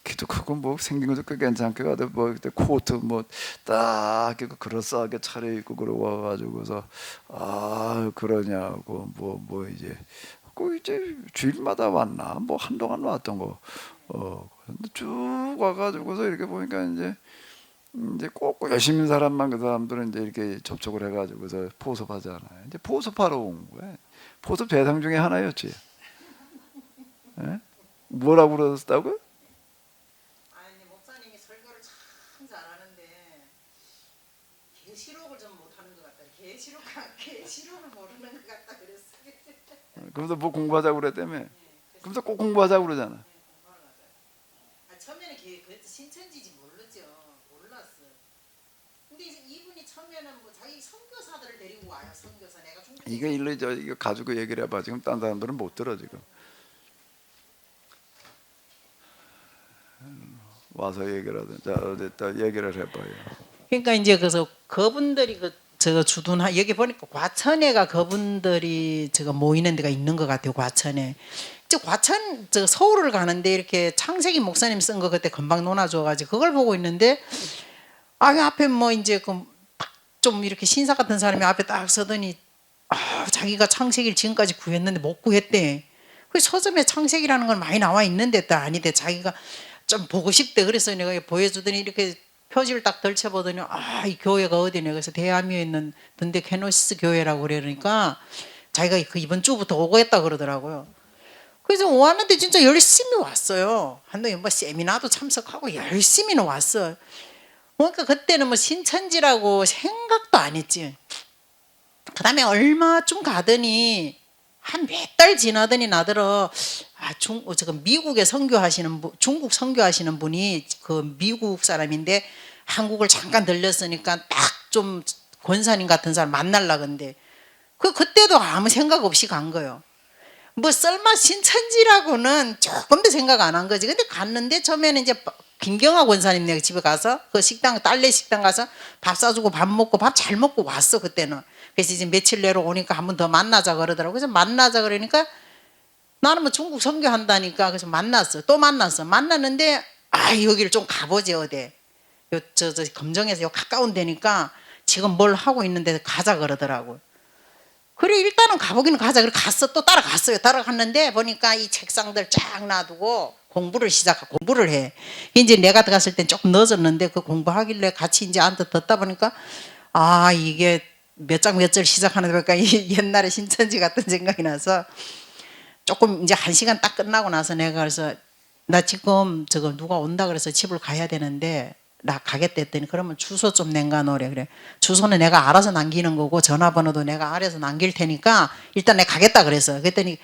키도 크고 뭐 생긴 것도 꽤 괜찮게 가도 뭐 그때 코트 뭐딱 그럴싸하게 차려입고 그러고 와가지고서 그러냐고 뭐 이제 그 이제 주일마다 왔나 뭐 한동안 왔던 거 근데 쭉 와가지고서 이렇게 보니까 이제 꼭 열심히 사람만 그 사람들은 이제 이렇게 접촉을 해가지고서 포섭하잖아요. 이제 포섭하러 온 거예요. 포섭 대상 중에 하나였지. 예? 뭐라고 그러셨다고? 목사님이 설교를 참 잘하는데 계시록을 좀 못하는 것 같다. 계시록을 모르는 것 같다 그랬어요. 그러면서 뭐 공부하자고 그랬다며. 그러면서 꼭 공부하자고 그러잖아. 처음에는 신천지지 몰랐어. 근데 이분이 처음에는 뭐 자기 선교사들을 데리고 와요. 선교사 내가 이거 일로 이거 가지고 얘기를 해봐. 지금 딴 사람들은 못 들어 지금. 와서 얘기를 하든 자 어디 얘기를 해봐요. 그러니까 이제 그래서 그분들이 저 주둔하 여기 보니까 과천에가 그분들이 저거 모이는 데가 있는 것 같아요. 과천에. 저 과천 저 서울을 가는데 이렇게 창세기 목사님 쓴 거 그때 금방 논아줘가지고 그걸 보고 있는데 아 앞에 뭐 이제 그 좀 이렇게 신사 같은 사람이 앞에 딱 서더니 자기가 창세기를 지금까지 구했는데 못 구했대. 그 서점에 창세기라는 건 많이 나와 있는데 또 아니대. 자기가 좀 보고 싶대. 그래서 내가 보여주더니 이렇게 표지를 딱 덜쳐보더니 이 교회가 어디냐. 그래서 대하미에 있는 던데 케노시스 교회라고 그러니까 자기가 그 이번 주부터 오겠다 그러더라고요. 그래서 왔는데 진짜 열심히 왔어요. 한동안 뭐 세미나도 참석하고 열심히는 왔어. 그러니까 그때는 뭐 신천지라고 생각도 안 했지. 그 다음에 얼마쯤 가더니 한 몇 달 지나더니 나더러 지금 미국에 선교하시는 분, 중국 선교하시는 분이 그 미국 사람인데 한국을 잠깐 들렸으니까 딱 좀 권사님 같은 사람 만날라 근데 그때도 아무 생각 없이 간 거예요. 뭐 썰마 신천지라고는 조금도 생각 안 한 거지. 근데 갔는데 처음에는 이제 김경아 권사님 내가 집에 가서 그 식당 딸내 식당 가서 밥 사주고 밥 먹고 밥 잘 먹고 왔어 그때는. 그래서 이제 며칠 내로 오니까 한 번 더 만나자 그러더라고. 그래서 만나자 그러니까 나는 뭐 중국 선교한다니까 그래서 만났어. 또 만났어. 만났는데 여기를 좀 가보지 어디. 저 검정에서 요 가까운 데니까 지금 뭘 하고 있는데 가자 그러더라고. 그래 일단은 가보기는 가자. 그래 갔어. 또 따라갔어요. 따라갔는데 보니까 이 책상들 쫙 놔두고 공부를 해. 이제 내가 들어갔을 땐 조금 늦었는데 그 공부하길래 같이 이제 앉아 듣다 보니까 이게 몇 장 몇 절 시작하는 데니까 옛날에 신천지 같은 생각이 나서 조금 이제 1시간 딱 끝나고 나서 내가 그래서 나 지금 저거 누가 온다 그래서 집을 가야 되는데 나 가겠다 했더니 그러면 주소 좀 nen가 놓으래. 그래 주소는 내가 알아서 남기는 거고 전화번호도 내가 알아서 남길 테니까 일단 내가 가겠다 그래서 그랬더니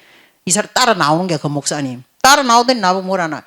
이 사람 따라 나오는 게 그 목사님 따라 나오더니 나보고 뭐라나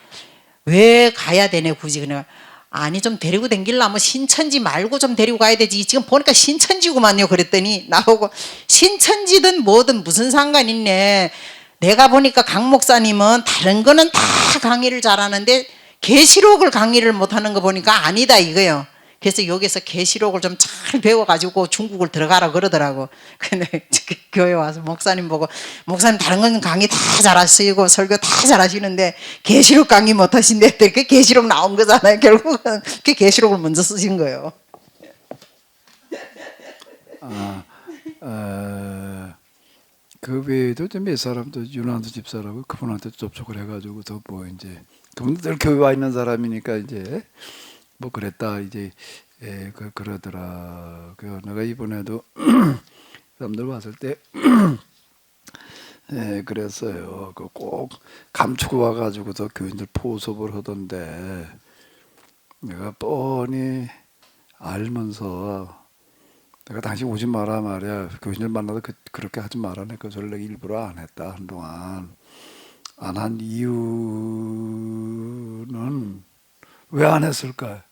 왜 가야 되네 굳이. 그냥 아니 좀 데리고 댕길라면 신천지 말고 좀 데리고 가야 되지. 지금 보니까 신천지구만요. 그랬더니 나보고 신천지든 뭐든 무슨 상관 있네. 내가 보니까 강 목사님은 다른 거는 다 강의를 잘하는데 계시록을 강의를 못하는 거 보니까 아니다 이거요. 그래서 여기서 계시록을 좀 잘 배워가지고 중국을 들어가라 그러더라고. 근데 교회 와서 목사님 보고 목사님 다른 건 강의 다 잘하시고 설교 다 잘하시는데 계시록 강의 못하신데 그 계시록 나온 거잖아요. 결국은 그 계시록을 먼저 쓰신 거예요. 그 외에도 몇 사람도 유난도 집사라고 그분한테 접촉을 해가지고서 뭐 이제 그분들 교회 와 있는 사람이니까 이제 뭐 그랬다 이제 그러더라. 그 내가 이번에도 사람들 왔을 때 그랬어요. 그 꼭 감추고 와가지고서 교인들 포섭을 하던데 내가 뻔히 알면서 내가 당신 오지 마라 말이야. 교인들 만나도 그렇게 하지 마라. 그 소리를 내가 일부러 안 했다. 한동안 안 한 이유는 왜 안 했을까?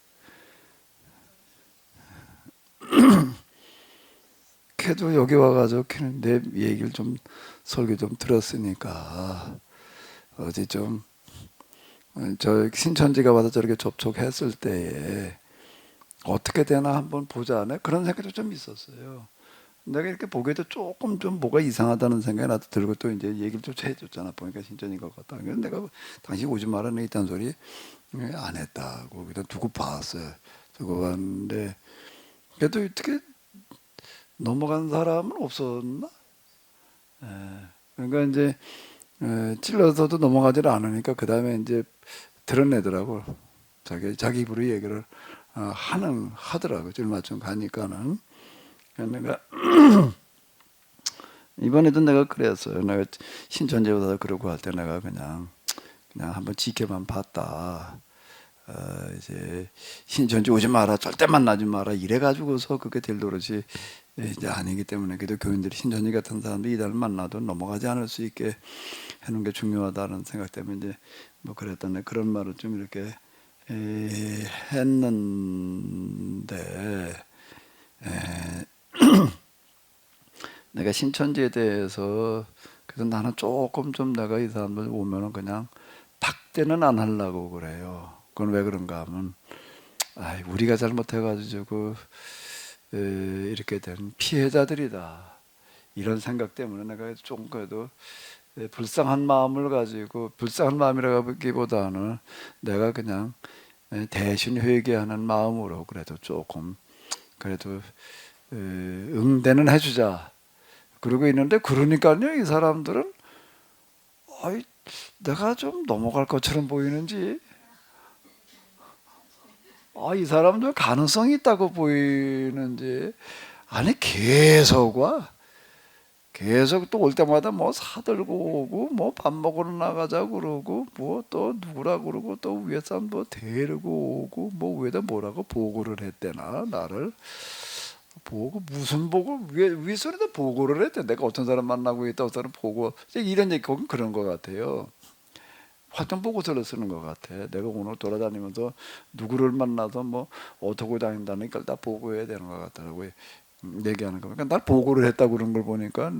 걔도 여기 와가지고 내 얘기를 좀 설교 좀 들었으니까 어디 좀 저 신천지가 와서 저렇게 접촉했을 때에 어떻게 되나 한번 보자네 그런 생각도 좀 있었어요. 내가 이렇게 보기에도 조금 좀 뭐가 이상하다는 생각이 나도 들고 또 이제 얘기를 좀 해줬잖아. 보니까 신천인 것 같다. 그래서 내가 당신 오지 말아 내 있다는 소리 안 했다고 그냥 두고 봤어요. 두고 봤는데 그래도 어떻게 넘어간 사람은 없었나? 그러니까 이제 찔러서도 넘어가지를 않으니까 그 다음에 이제 드러내더라고. 자기 입으로 얘기를 하더라고. 얼마쯤 가니까는. 내가 이번에도 내가 그랬어요. 내가 신천지보다 그러고 할 때 내가 그냥 한번 지켜만 봤다. 이제 신천지 오지 마라, 절대 만나지 마라 이래가지고서 그게 될 노릇이 이제 아니기 때문에 그래도 교인들이 신천지 같은 사람들이 이단을 만나도 넘어가지 않을 수 있게 해놓은 게 중요하다는 생각 때문에 이제 뭐 그랬던데 그런 말을 좀 이렇게 했는데 내가 신천지에 대해서 그래서 나는 조금 좀 내가 이 사람들 오면은 그냥 박대는 안 하려고 그래요. 그건 왜 그런가 하면 우리가 잘못해가지고 이렇게 된 피해자들이다. 이런 생각 때문에 내가 좀 그래도 불쌍한 마음을 가지고, 불쌍한 마음이라고 하기보다는 내가 그냥 대신 회개하는 마음으로 그래도 조금 그래도 응대는 해주자 그러고 있는데, 그러니까요 이 사람들은 아이, 내가 좀 넘어갈 것처럼 보이는지, 이 사람들 가능성이 있다고 보이는지, 아니 계속 또 올 때마다 뭐 사들고 오고, 뭐 밥 먹으러 나가자 그러고, 뭐 또 누구라 그러고, 또 위에 사람 뭐 데리고 오고, 뭐 위에다 뭐라고 보고를 했대나, 나를 보고, 무슨 보고, 윗소리도 보고를 했대. 내가 어떤 사람 만나고 있다, 어떤 사람 보고, 이런 얘기 보면 그런 것 같아요. 활동 보고서를 쓰는 것 같아. 내가 오늘 돌아다니면서 누구를 만나서 뭐 어떻게 다닌다니까 다 보고해야 되는 것 같더라고요. 얘기하는 거. 그러니까 날 보고를 했다고 그런 걸 보니까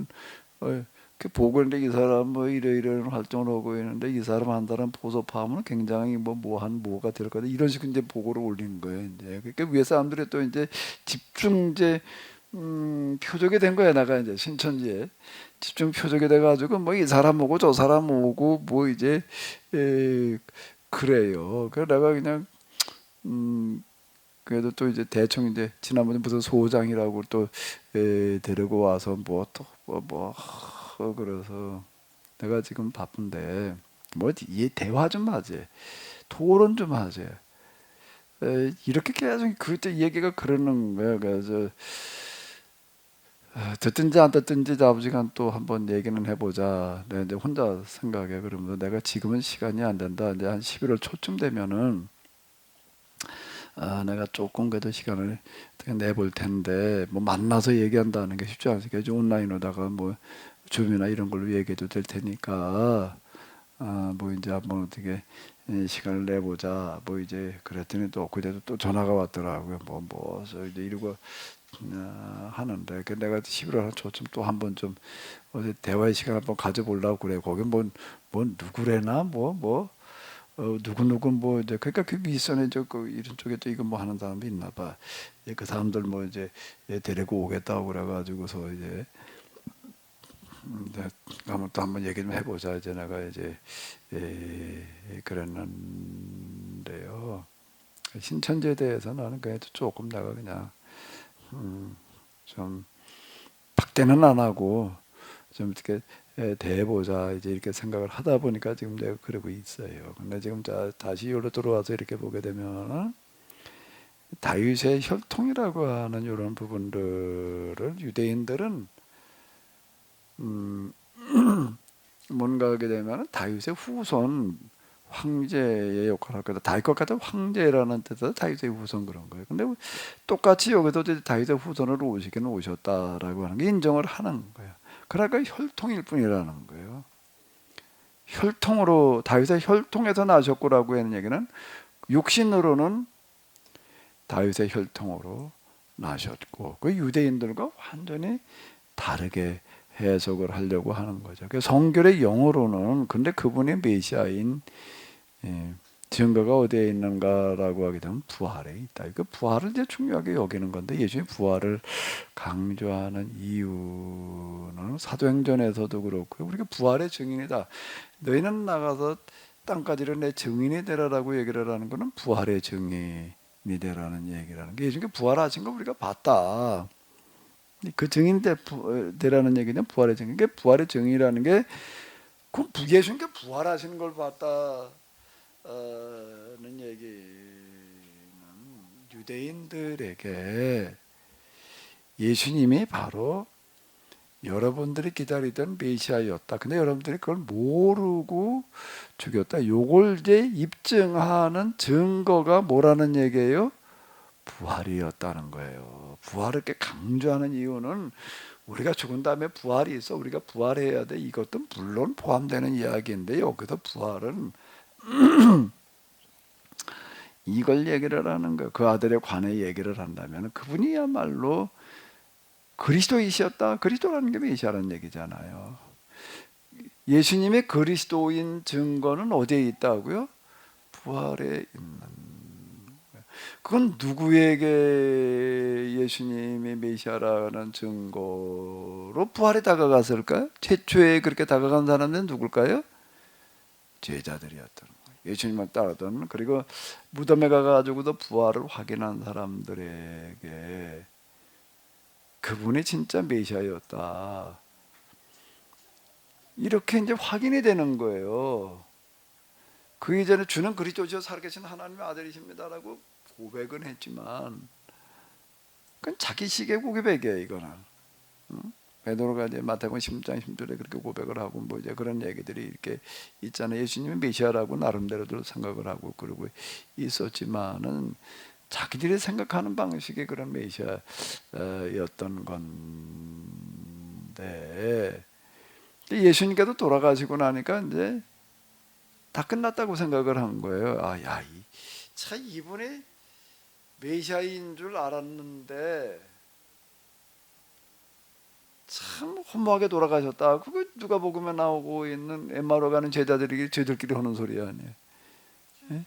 그 보고인데, 이 사람 뭐 이런 활동을 하고 있는데, 이 사람 한 사람 보섭하면 굉장히 뭐가 될 거다, 이런 식으로 이제 보고를 올리는 거예요. 이제 그러니까 위에 사람들이 또 이제 집중 이제 표적이 된 거야. 내가 이제 신천지에 집중 표적이 돼가지고 뭐 이 사람 오고 저 사람 오고 뭐 이제 그래요. 그래서 내가 그냥 그래도 또 이제 대충 이제 지난번에 무슨 소장이라고 또 데리고 와서 뭐 또 그래서 내가 지금 바쁜데 뭐 이 대화 좀 하지, 토론 좀 하지. 이렇게 계속 그때 얘기가 그러는 거야. 그래서 듣든지 안 듣든지 아버지가 또 한번 얘기는 해보자. 내가 이제 혼자 생각해. 그러면서 내가 지금은 시간이 안 된다. 이제 한 11월 초쯤 되면은 내가 조금 그래도 시간을 어떻게 내볼 텐데, 뭐 만나서 얘기한다는 게 쉽지 않으니까 이제 온라인으로다가 뭐 줌이나 이런 걸로 얘기해도 될 테니까 뭐 이제 한번 어떻게 시간을 내보자. 뭐 이제 그랬더니 또 그때도 또 전화가 왔더라고요. 저 이제 이러고 하는데, 그 내가 11월 한 초쯤 또 한번 좀 어디 대화의 시간 한번 가져보려고 그래. 거기 뭐 누구래나 누구 뭐 이제 그러니까 그 윗선에 그 이런 쪽에 또 이거 뭐 하는 사람이 있나 봐. 그 사람들 뭐 이제 데리고 오겠다고 그래가지고서 이제 한번 또 한번 얘기 좀 해보자. 이제 내가 이제 그랬는데요. 신천지에 대해서 나는 그래도 조금 내가 그냥 좀 박대는 안 하고 좀 이렇게 대해보자 이제 이렇게 생각을 하다 보니까 지금 내가 그러고 있어요. 근데 지금 다시 여기로 들어와서 이렇게 보게 되면 다윗의 혈통이라고 하는 이런 부분들을 유대인들은 뭔가 하게 되면 다윗의 후손, 황제의 역할을 할 거다. 다윗과 같은 황제라는 뜻에서 다윗의 후손 그런 거예요. 근데 똑같이 여기도 이제 다윗의 후손으로 오시기는 오셨다라고 하는 게 인정을 하는 거예요. 그러니까 혈통일 뿐이라는 거예요. 혈통으로, 다윗의 혈통에서 나셨고라고 하는 얘기는 육신으로는 다윗의 혈통으로 나셨고, 그 유대인들과 완전히 다르게 해석을 하려고 하는 거죠. 그 성결의 영어로는 근데 그분이 메시아인 증거가 어디에 있는가라고 하게 되면 부활에 있다. 그 부활을 이제 중요하게 여기는 건데, 예수님이 부활을 강조하는 이유는 사도행전에서도 그렇고, 우리가 부활의 증인이다. 너희는 나가서 땅까지를 내 증인이 되라라고 얘기를 하는 것은 부활의 증인이 되라는 얘기라는 게, 예수님께 부활하신 거 우리가 봤다. 그 증인 되라는 얘기는 부활의 증인. 부활의 증인이라는 게 예수님께 부활하시는 걸 봤다는 얘기는 유대인들에게 예수님이 바로 여러분들이 기다리던 메시아였다. 근데 여러분들이 그걸 모르고 죽였다. 요걸 이제 입증하는 증거가 뭐라는 얘기예요? 부활이었다는 거예요. 부활을 이렇게 강조하는 이유는 우리가 죽은 다음에 부활이 있어. 우리가 부활해야 돼. 이것도 물론 포함되는 이야기인데, 여기서 부활은 이걸 얘기를 하는 거예요. 그 아들에 관해 얘기를 한다면 그분이야말로 그리스도이셨다. 그리스도라는 게 메시아라는 얘기잖아요. 예수님의 그리스도인 증거는 어디에 있다고요? 부활에 있는. 그건 누구에게 예수님이 메시아라는 증거로 부활에 다가갔을까요? 최초에 그렇게 다가간 사람들은 누굴까요? 제자들이었던 거예요. 예수님을 따르던, 그리고 무덤에 가가지고도 부활을 확인한 사람들에게 그분이 진짜 메시아였다, 이렇게 이제 확인이 되는 거예요. 그 이전에 주는 그리스도시요 살아계신 하나님의 아들이십니다라고 고백은 했지만, 그건 자기식의 고백이에요. 이거는 베드로가 이제 마태복음 10장 10절에 그렇게 고백을 하고 뭐 이제 그런 얘기들이 이렇게 있잖아요. 예수님이 메시아라고 나름대로도 생각을 하고 그러고 있었지만은 자기들이 생각하는 방식의 그런 메시아였던 건데, 예수님께도 돌아가시고 나니까 이제 다 끝났다고 생각을 한 거예요. 아, 야, 참 이분이 메시아인 줄 알았는데 참 허무하게 돌아가셨다. 그거 누가복음에 나오고 있는 엠마오로 가는 제자들이 저들끼리 하는 소리 아니에요? 예?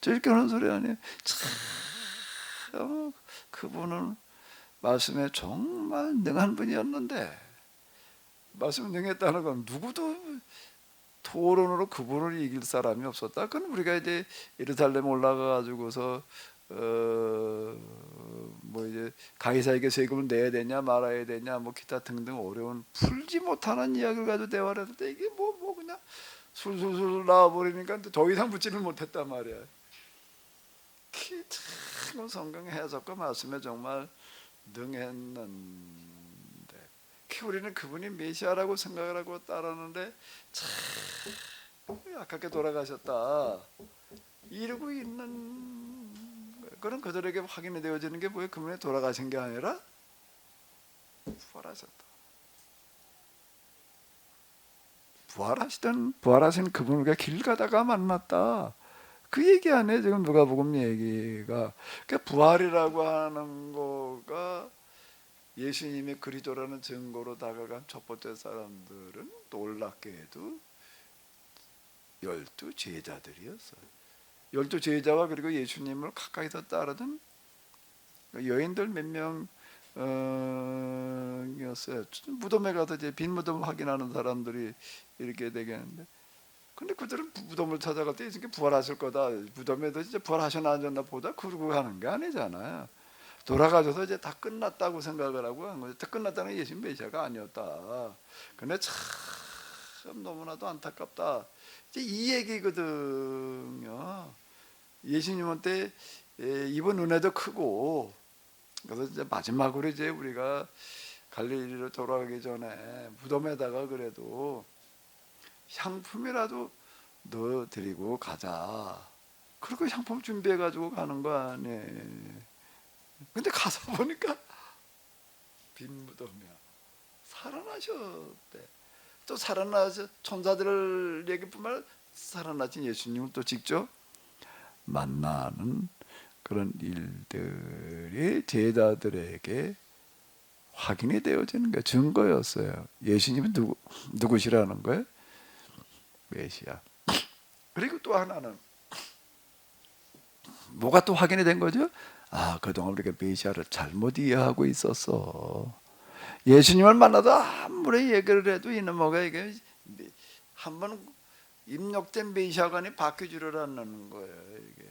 저들끼리 하는 소리 아니에요? 참 그분은 말씀에 정말 능한 분이었는데, 말씀에 능했다는 건 누구도 토론으로 그분을 이길 사람이 없었다. 그건 우리가 이제 예루살렘 올라가 가지고서 뭐 이제 가이사에게 세금을 내야 되냐 말아야 되냐 뭐 기타 등등 어려운 풀지 못하는 이야기를 가지고 대화를 했을 때 이게 뭐 그냥 술술술 나와버리니까 더 이상 붙지를 못했단 말이야. 참 성경 해석과 말씀에 정말 능했는데, 우리는 그분이 메시아라고 생각을 하고 따르는데 참 아깝게 돌아가셨다 이러고 있는 거예요. 그런 그들에게 확인이 되어지는 게 뭐예요? 그분이 돌아가신 게 아니라 부활하셨다. 부활하신 그분과 길 가다가 만났다, 그 얘기 안에 지금 누가복음 얘기가. 그러니까 부활이라고 하는 거가 예수님의 그리스도라는 증거로 다가간 첫 번째 사람들은 놀랍게도 12 제자들이었어요. 12 제자와 그리고 예수님을 가까이서 따르던 여인들 몇 명이었어요. 무덤에 가서 이제 빈 무덤 확인하는 사람들이 이렇게 되겠는데, 근데 그들은 무덤을 찾아갈 때 이렇게 부활하실 거다, 무덤에도 이제 부활하셨나 안 하셨나 보다 그러고 가는 게 아니잖아요. 돌아가셔서 이제 다 끝났다고 생각을 하고 한 거죠. 다 끝났다는 게 예수님 메시아가 아니었다. 근데 참 너무나도 안타깝다, 이제 이 얘기거든요. 예수님한테 입은 은혜도 크고, 그래서 이제 마지막으로 이제 우리가 갈릴리로 돌아가기 전에 무덤에다가 그래도 향품이라도 넣어 드리고 가자, 그리고 향품 준비해 가지고 가는 거 아니에요. 근데 가서 보니까 빈 무덤이야. 살아나셨대. 또 살아나셔, 천사들 얘기뿐만 아니라 살아나신 예수님을 또 직접 만나는 그런 일들이 제자들에게 확인이 되어지는 게 증거였어요. 예수님은 누구시라는 거예요? 메시아. 그리고 또 하나는 뭐가 또 확인이 된 거죠? 아, 그동안 우리가 메시아를 잘못 이해하고 있었어. 예수님을 만나도 아무리 얘기를 해도 이놈아가 이게 한번 입력된 메시아관이 바뀌지를 않는 거예요. 이게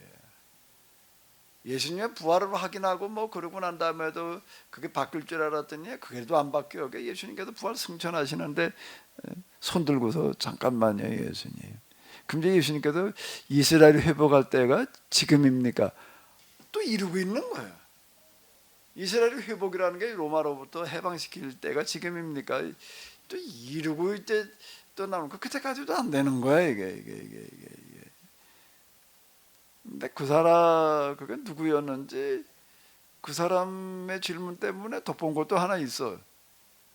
예수님의 부활을 확인하고 뭐 그러고 난 다음에도 그게 바뀔 줄 알았더니 그게도 안 바뀌어. 예수님께서 부활 승천하시는데 손 들고서 잠깐만요, 예수님. 근데 예수님께서 이스라엘 회복할 때가 지금입니까? 또 이루고 있는 거예요. 이스라엘 회복이라는 게 로마로부터 해방시킬 때가 지금입니까? 또 이루고 이제 또 나오는 거 그때까지도 안 되는 거야, 이게. 근데 그 사람 그게 누구였는지 그 사람의 질문 때문에 덮은 것도 하나 있어.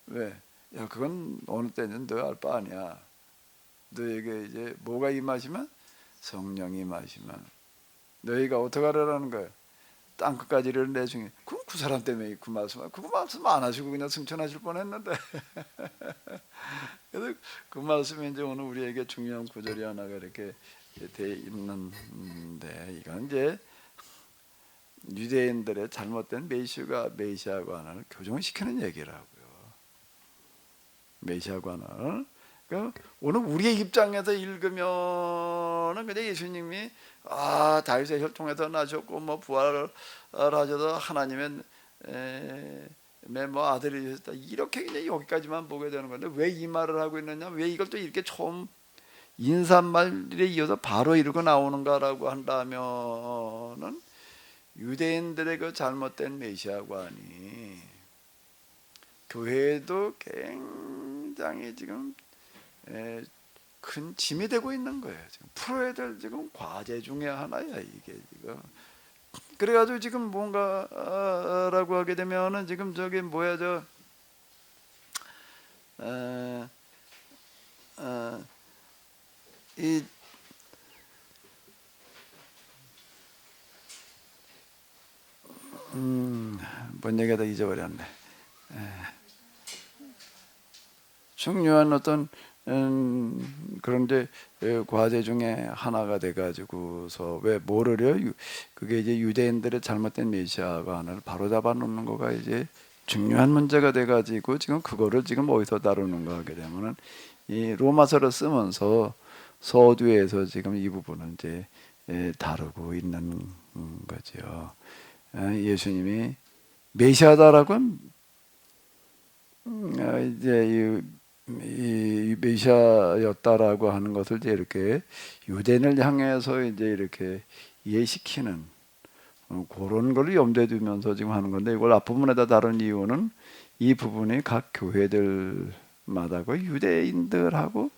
왜? 야, 그건 어느 때는 너 알 바 아니야. 너에게 이제 뭐가 임하시면? 성령이 임하시면 너희가 어떻게 하라는 거야? 땅끝까지를 내중에. 그럼 그 사람 때문에 그 말씀 안 하시고 그냥 승천하실 뻔했는데. 그래서 그 말씀이 이제 오늘 우리에게 중요한 구절이 하나가 이렇게 돼 있는데, 이건 이제 유대인들의 잘못된 메시아관을 교정시키는 얘기라고요. 메시아관을. 그러니까 오늘 우리의 입장에서 읽으면은 그냥 예수님이 다윗의 혈통에서 나셨고 뭐 부활을 하셔서 하나님의 뭐 아들이셨다 이렇게 그냥 여기까지만 보게 되는 건데 왜 이 말을 하고 있느냐? 왜 이걸 또 이렇게 처음 인사말에 이어서 바로 이러고 나오는가라고 한다면은 유대인들의 그 잘못된 메시아관이 교회도 굉장히 지금 큰 짐이 되고 있는 거예요. 지금 풀어야 될 지금 과제 중에 하나야 이게 지금. 그래가지고 지금 뭔가라고 하게 되면은 지금 저기 뭐야 뭔 얘기하다 잊어버렸네. 중요한 어떤 그런 이제 과제 중에 하나가 돼가지고서 왜 뭐를요? 그게 이제 유대인들의 잘못된 메시아관을 바로잡아 놓는 거가 이제 중요한 문제가 돼가지고 지금 그거를 지금 어디서 다루는가 하게 되면은 이 로마서를 쓰면서 서두에서 지금 이 부분을 이제 다루고 있는 거죠. 예수님이 메시아다라고 이제 이 메시아였다라고 하는 것을 이제 이렇게 유대인을 향해서 이제 이렇게 이해시키는 그런 걸 염두에 두면서 지금 하는 건데 이걸 앞부분에다 다룬 이유는 이 부분이 각 교회들마다 그 유대인들하고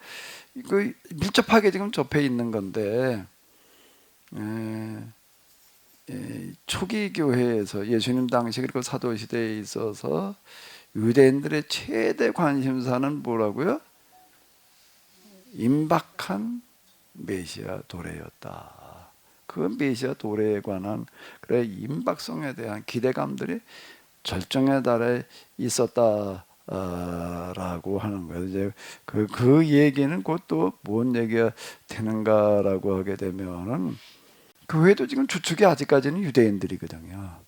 그 밀접하게 지금 접해 있는 건데 초기 교회에서 예수님 당시 그리고 사도 시대에 있어서 유대인들의 최대 관심사는 뭐라고요? 임박한 메시아 도래였다. 그 메시아 도래에 관한 그래 임박성에 대한 기대감들이 절정에 달해 있었다라고 하는 거예요. 이제 그 얘기는 곧 또 뭔 얘기가 되는가라고 하게 되면은 교회도 지금 주축이 아직까지는 유대인들이거든요.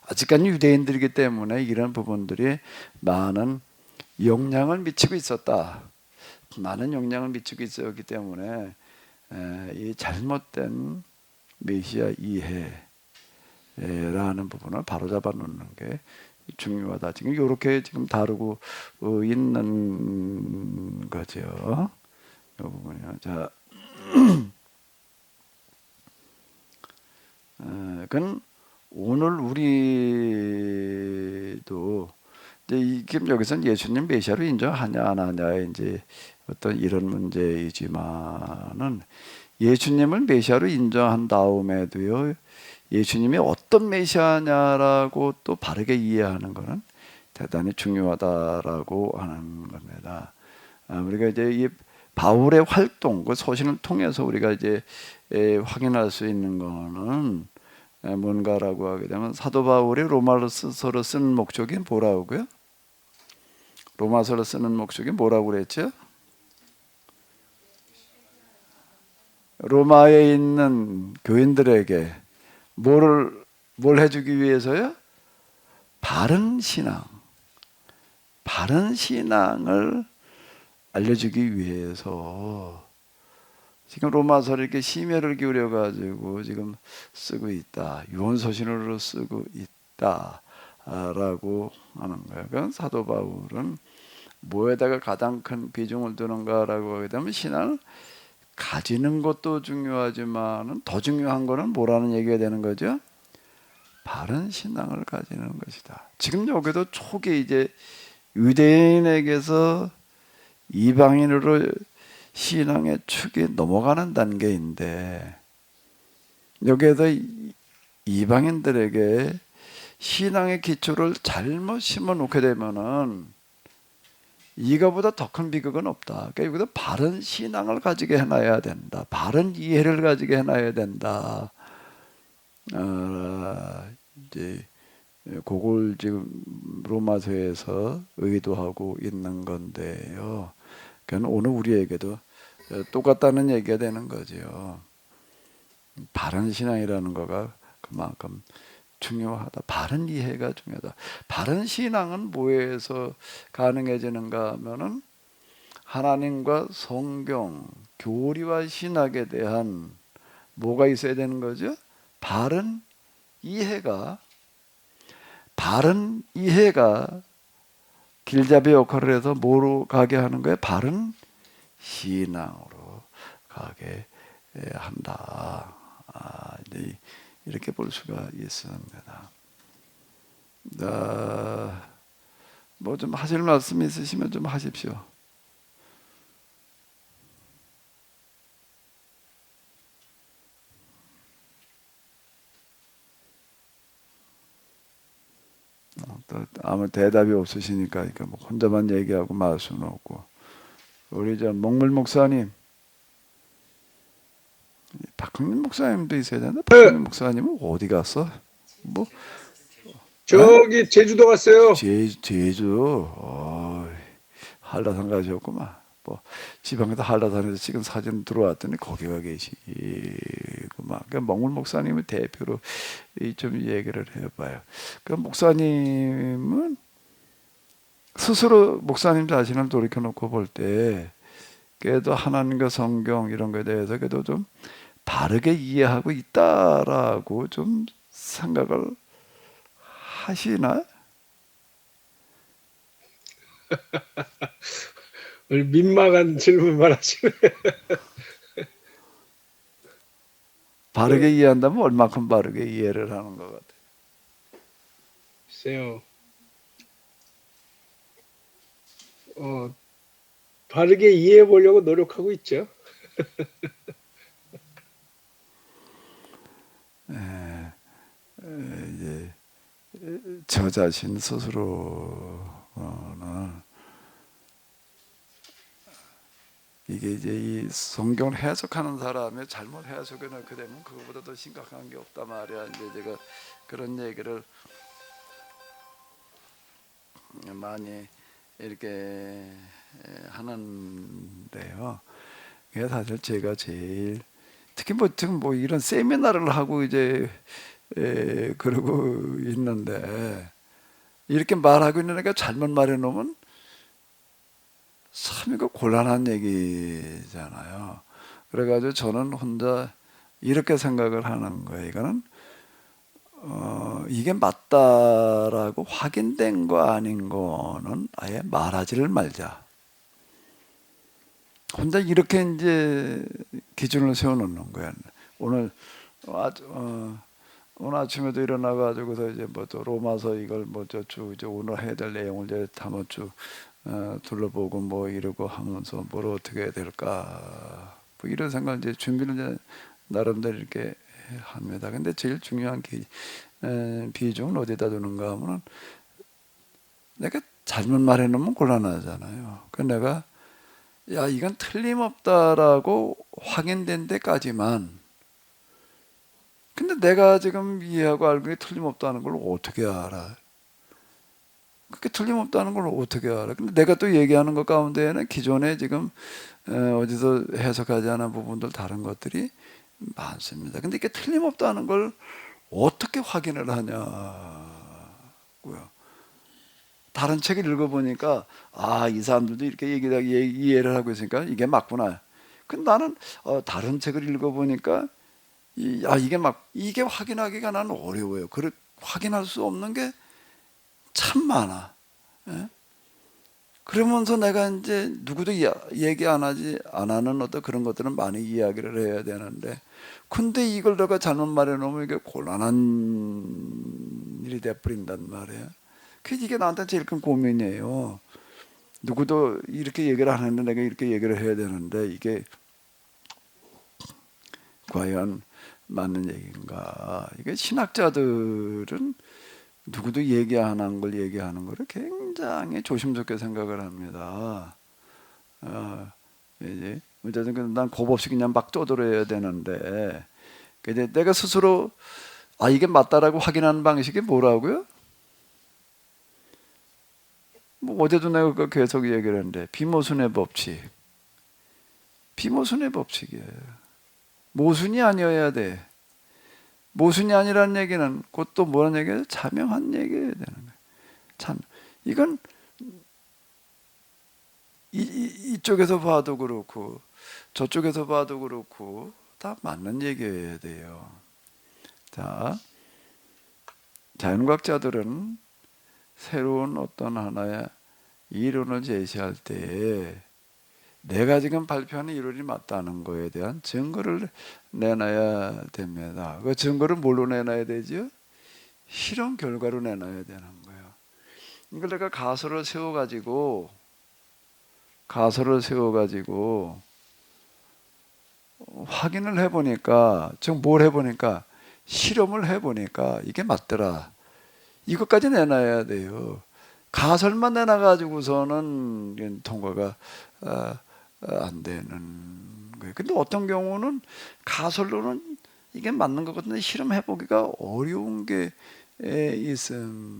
아직까지 유대인들이기 때문에 이런 부분들이 많은 영향을 미치고 있었다. 많은 영향을 미치고 있었기 때문에 이 잘못된 메시아 이해라는 부분을 바로잡아 놓는 게 중요하다. 지금 이렇게 지금 다루고 있는 거죠. 이 부분이요. 자, 그건 오늘 우리도 이제 지금 여기서는 예수님 메시아로 인정하냐 안 하냐의 이제 어떤 이런 문제이지만은 예수님을 메시아로 인정한 다음에도요 예수님이 어떤 메시아냐라고 또 바르게 이해하는 것은 대단히 중요하다라고 하는 겁니다. 우리가 이제 이 바울의 활동, 그 서신을 통해서 우리가 이제 확인할 수 있는 거는 뭔가라고 하게 되면 사도 바울이 로마서를 쓰는 목적이 뭐라고요? 로마서를 쓰는 목적이 뭐라고 그랬죠? 로마에 있는 교인들에게 뭘 해주기 위해서요? 바른 신앙을 알려주기 위해서 지금 로마서를 이렇게 심혈을 기울여 가지고 지금 쓰고 있다. 유언서신으로 쓰고 있다라고 하는 거예요. 그럼 사도 바울은 뭐에다가 가장 큰 비중을 두는가라고 하게 되면 신앙을 가지는 것도 중요하지만 더 중요한 거는 뭐라는 얘기가 되는 거죠? 바른 신앙을 가지는 것이다. 지금 여기도 초기 이제 유대인에게서 이방인으로 신앙의 축이 넘어가는 단계인데 여기에서 이방인들에게 신앙의 기초를 잘못 심어 놓게 되면은 이거보다 더 큰 비극은 없다. 그러니까 여기서 바른 신앙을 가지게 해놔야 된다. 바른 이해를 가지게 해놔야 된다. 이제 그걸 지금 로마서에서 의도하고 있는 건데요. 그러니까 오늘 우리에게도 똑같다는 얘기가 되는 거죠. 바른 신앙이라는 거가 그만큼 중요하다. 바른 이해가 중요하다. 바른 신앙은 뭐에서 가능해지는가 하면은 하나님과 성경, 교리와 신학에 대한 뭐가 있어야 되는 거죠? 바른 이해가 길잡이 역할을 해서 뭐로 가게 하는 거예요? 바른 신앙으로 가게 한다. 이제 이렇게 볼 수가 있습니다. 뭐 좀 하실 말씀 있으시면 좀 하십시오. 또 아무 대답이 없으시니까 뭐 혼자만 얘기하고 말 수는 없고. 우리 저 목물 목사님, 박흥민 목사님도 있어야 되는데 박흥민 목사님은 어디 갔어? 뭐 저기 제주도 갔어요. 제주 한라산 가셨구만. 뭐 지방에서 한라산에서 찍은 사진 들어왔더니 거기가 계시구만. 그 먹물 목사님을 대표로 좀 얘기를 해봐요. 그 목사님은 스스로 목사님 자신을 돌이켜놓고 볼 때 그래도 하나님과 성경 이런 거에 대해서 그래도 좀 바르게 이해하고 있다라고 좀 생각을 하시나? 민망한 질문만 하시네. 바르게 이해한다면 얼마큼 바르게 이해를 하는 것 같아요. 글쎄요. 바르게 이해해 보려고 노력하고 있죠. 이제 저 자신 스스로는 이게 이제 이 성경을 해석하는 사람이 잘못 해석해 놓게 되면 그거보다 더 심각한 게 없단 말이야. 이제 제가 그런 얘기를 많이 이렇게 하는데요. 그게 사실 제가 제일 특히 지금 이런 세미나를 하고 이제 그러고 있는데 이렇게 말하고 있는 애가 잘못 말해 놓으면 참 이거 곤란한 얘기잖아요. 그래가지고 저는 혼자 이렇게 생각을 하는 거예요. 이거는 이게 맞다라고 확인된 거 아닌 거는 아예 말하지를 말자. 혼자 이렇게 이제 기준을 세워놓는 거야. 오늘 아침에도 일어나가지고서 이제 또 로마서 이걸 쭉 이제 오늘 해야 될 내용을 이제 한번 쭉 둘러보고 이러고 하면서 뭘 어떻게 해야 될까 이런 생각을 이제 준비를 이제 나름대로 이렇게 합니다. 근데 제일 중요한 비중은 어디다 두는가 하면은 내가 잘못 말해놓으면 곤란하잖아요. 그래서 내가 이건 틀림없다라고 확인된 데까지만. 근데 내가 지금 이해하고 알고 있는 게 틀림없다는 걸 어떻게 알아? 그게 틀림없다는 걸 어떻게 알아? 근데 내가 또 얘기하는 것 가운데에는 기존에 지금 어디서 해석하지 않은 부분들 다른 것들이 많습니다. 근데 이게 틀림없다는 걸 어떻게 확인을 하냐고요. 다른 책을 읽어보니까 이 사람들도 이렇게 이해를 하고 있으니까 이게 맞구나. 근데 나는 다른 책을 읽어보니까 이게 확인하기가 나는 어려워요. 확인할 수 없는 게 참 많아. 예? 그러면서 내가 이제 누구도 얘기 안 하는 어떤 그런 것들은 많이 이야기를 해야 되는데, 근데 이걸 내가 잘못 말해놓으면 이게 곤란한 일이 돼버린단 말이야. 이게 나한테 제일 큰 고민이에요. 누구도 이렇게 얘기를 안 했는데 내가 이렇게 얘기를 해야 되는데 이게 과연 맞는 얘기인가? 이게 신학자들은 누구도 얘기 안 한 걸 얘기하는 거를 굉장히 조심스럽게 생각을 합니다. 이제 어쨌든 난 겁 없이 그냥 막 쪼들어야 되는데, 근데 내가 스스로 이게 맞다라고 확인하는 방식이 뭐라고요? 어제도 내가 계속 얘기를 했는데 비모순의 법칙. 비모순의 법칙이에요. 모순이 아니어야 돼. 모순이 아니라는 얘기는 곧 또 뭐라는 얘기예요? 자명한 얘기해야 되는 거예요. 참 이건 이쪽에서 봐도 그렇고 저쪽에서 봐도 그렇고 다 맞는 얘기여야 돼요. 자, 자연과학자들은 새로운 어떤 하나의 이론을 제시할 때 내가 지금 발표하는 이론이 맞다는 거에 대한 증거를 내놔야 됩니다. 그 증거를 뭘로 내놔야 되죠? 실험 결과로 내놔야 되는 거예요. 이걸 내가 가설을 세워가지고 확인을 해보니까, 즉 뭘 해보니까 실험을 해보니까 이게 맞더라. 이것까지 내놔야 돼요. 가설만 내놔가지고서는 통과가 안 되는 거예요. 근데 어떤 경우는 가설로는 이게 맞는 것 같은데 실험해보기가 어려운 게 있습니다.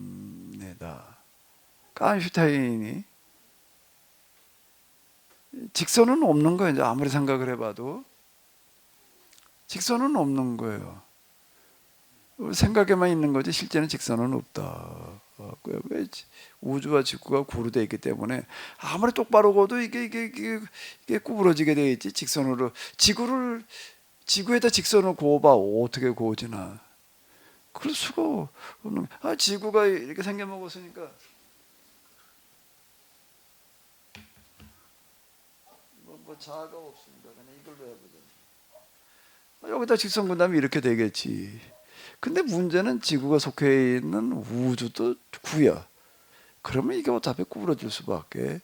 아인슈타인이 직선은 없는 거예요. 이제 아무리 생각을 해봐도 직선은 없는 거예요. 생각에만 있는 거지 실제는 직선은 없다. 왜 우주와 지구가 고루되어 있기 때문에 아무리 똑바로 걷도 이게 구부러지게 되어 있지. 직선으로 지구에다 직선을 그어봐 어떻게 그어지나? 그럴 수가 없는. 지구가 이렇게 생겨먹었으니까 뭐 자아가 없습니다. 그냥 이걸로 해보자. 여기다 직선 그다음에 이렇게 되겠지. 근데 문제는 지구가 속해 있는 우주도 구야. 그러면 이게 어차피 구부러질 수밖에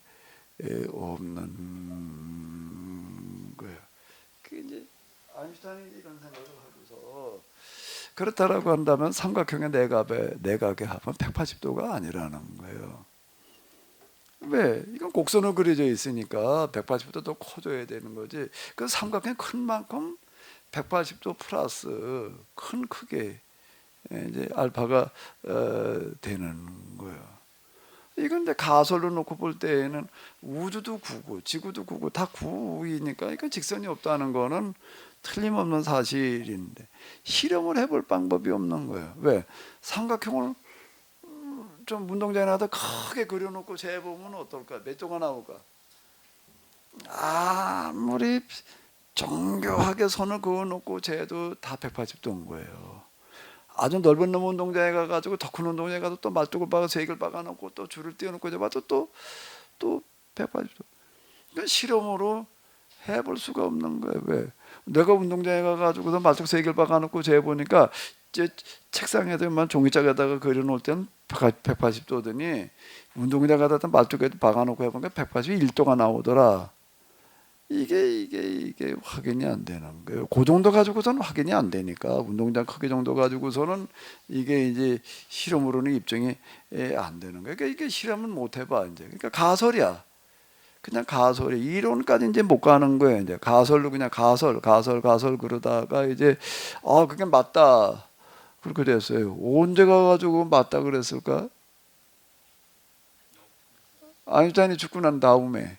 없는 거예요. 그 이제 아인슈타인이 이런 생각을 하고서 그렇다라고 한다면 삼각형의 내각의 합은 180도가 아니라는 거예요. 왜? 이건 곡선으로 그려져 있으니까 180도 더 커져야 되는 거지. 그 삼각형이 큰 만큼 180도 플러스 큰 크게 이제 알파가 되는 거예요. 이건 이제 가설로 놓고 볼 때에는 우주도 구고 지구도 구고 다 구이니까 그러니까 직선이 없다는 거는 틀림없는 사실인데 실험을 해볼 방법이 없는 거예요. 왜? 삼각형을 좀 운동장에 놔다 크게 그려놓고 재보면 어떨까? 몇 도가 나올까? 아무리 정교하게 선을 그어놓고 재도 다 180도인 거예요. 아주 넓은 놈 운동장에 가가지고 더 큰 운동장에 가서 또 말뚝을 박아 세개를 박아놓고 또 줄을 띄워놓고 재봐도 또 180도. 그러니까 실험으로 해볼 수가 없는 거예요. 왜? 내가 운동장에 가가지고서 말뚝 세개를 박아놓고 재보니까 이제 책상에다만 종이짝에다가 그려놓을 때는 180도더니 운동장 가다 말뚝에도 박아놓고 해보니까 181도가 나오더라. 이게 확인이 안 되는 거예요. 그 정도 가지고서는 확인이 안 되니까 운동장 크기 정도 가지고서는 이게 이제 실험으로는 입증이 안 되는 거예요. 그러니까 이게 실험은 못 해봐 이제. 그러니까 가설이야. 그냥 가설이 이론까지 이제 못 가는 거예요. 이제 가설로 그냥 가설 그러다가 이제 그게 맞다 그렇게 됐어요. 언제 가가지고 맞다 그랬을까? 아인슈타인이 죽고 난 다음에.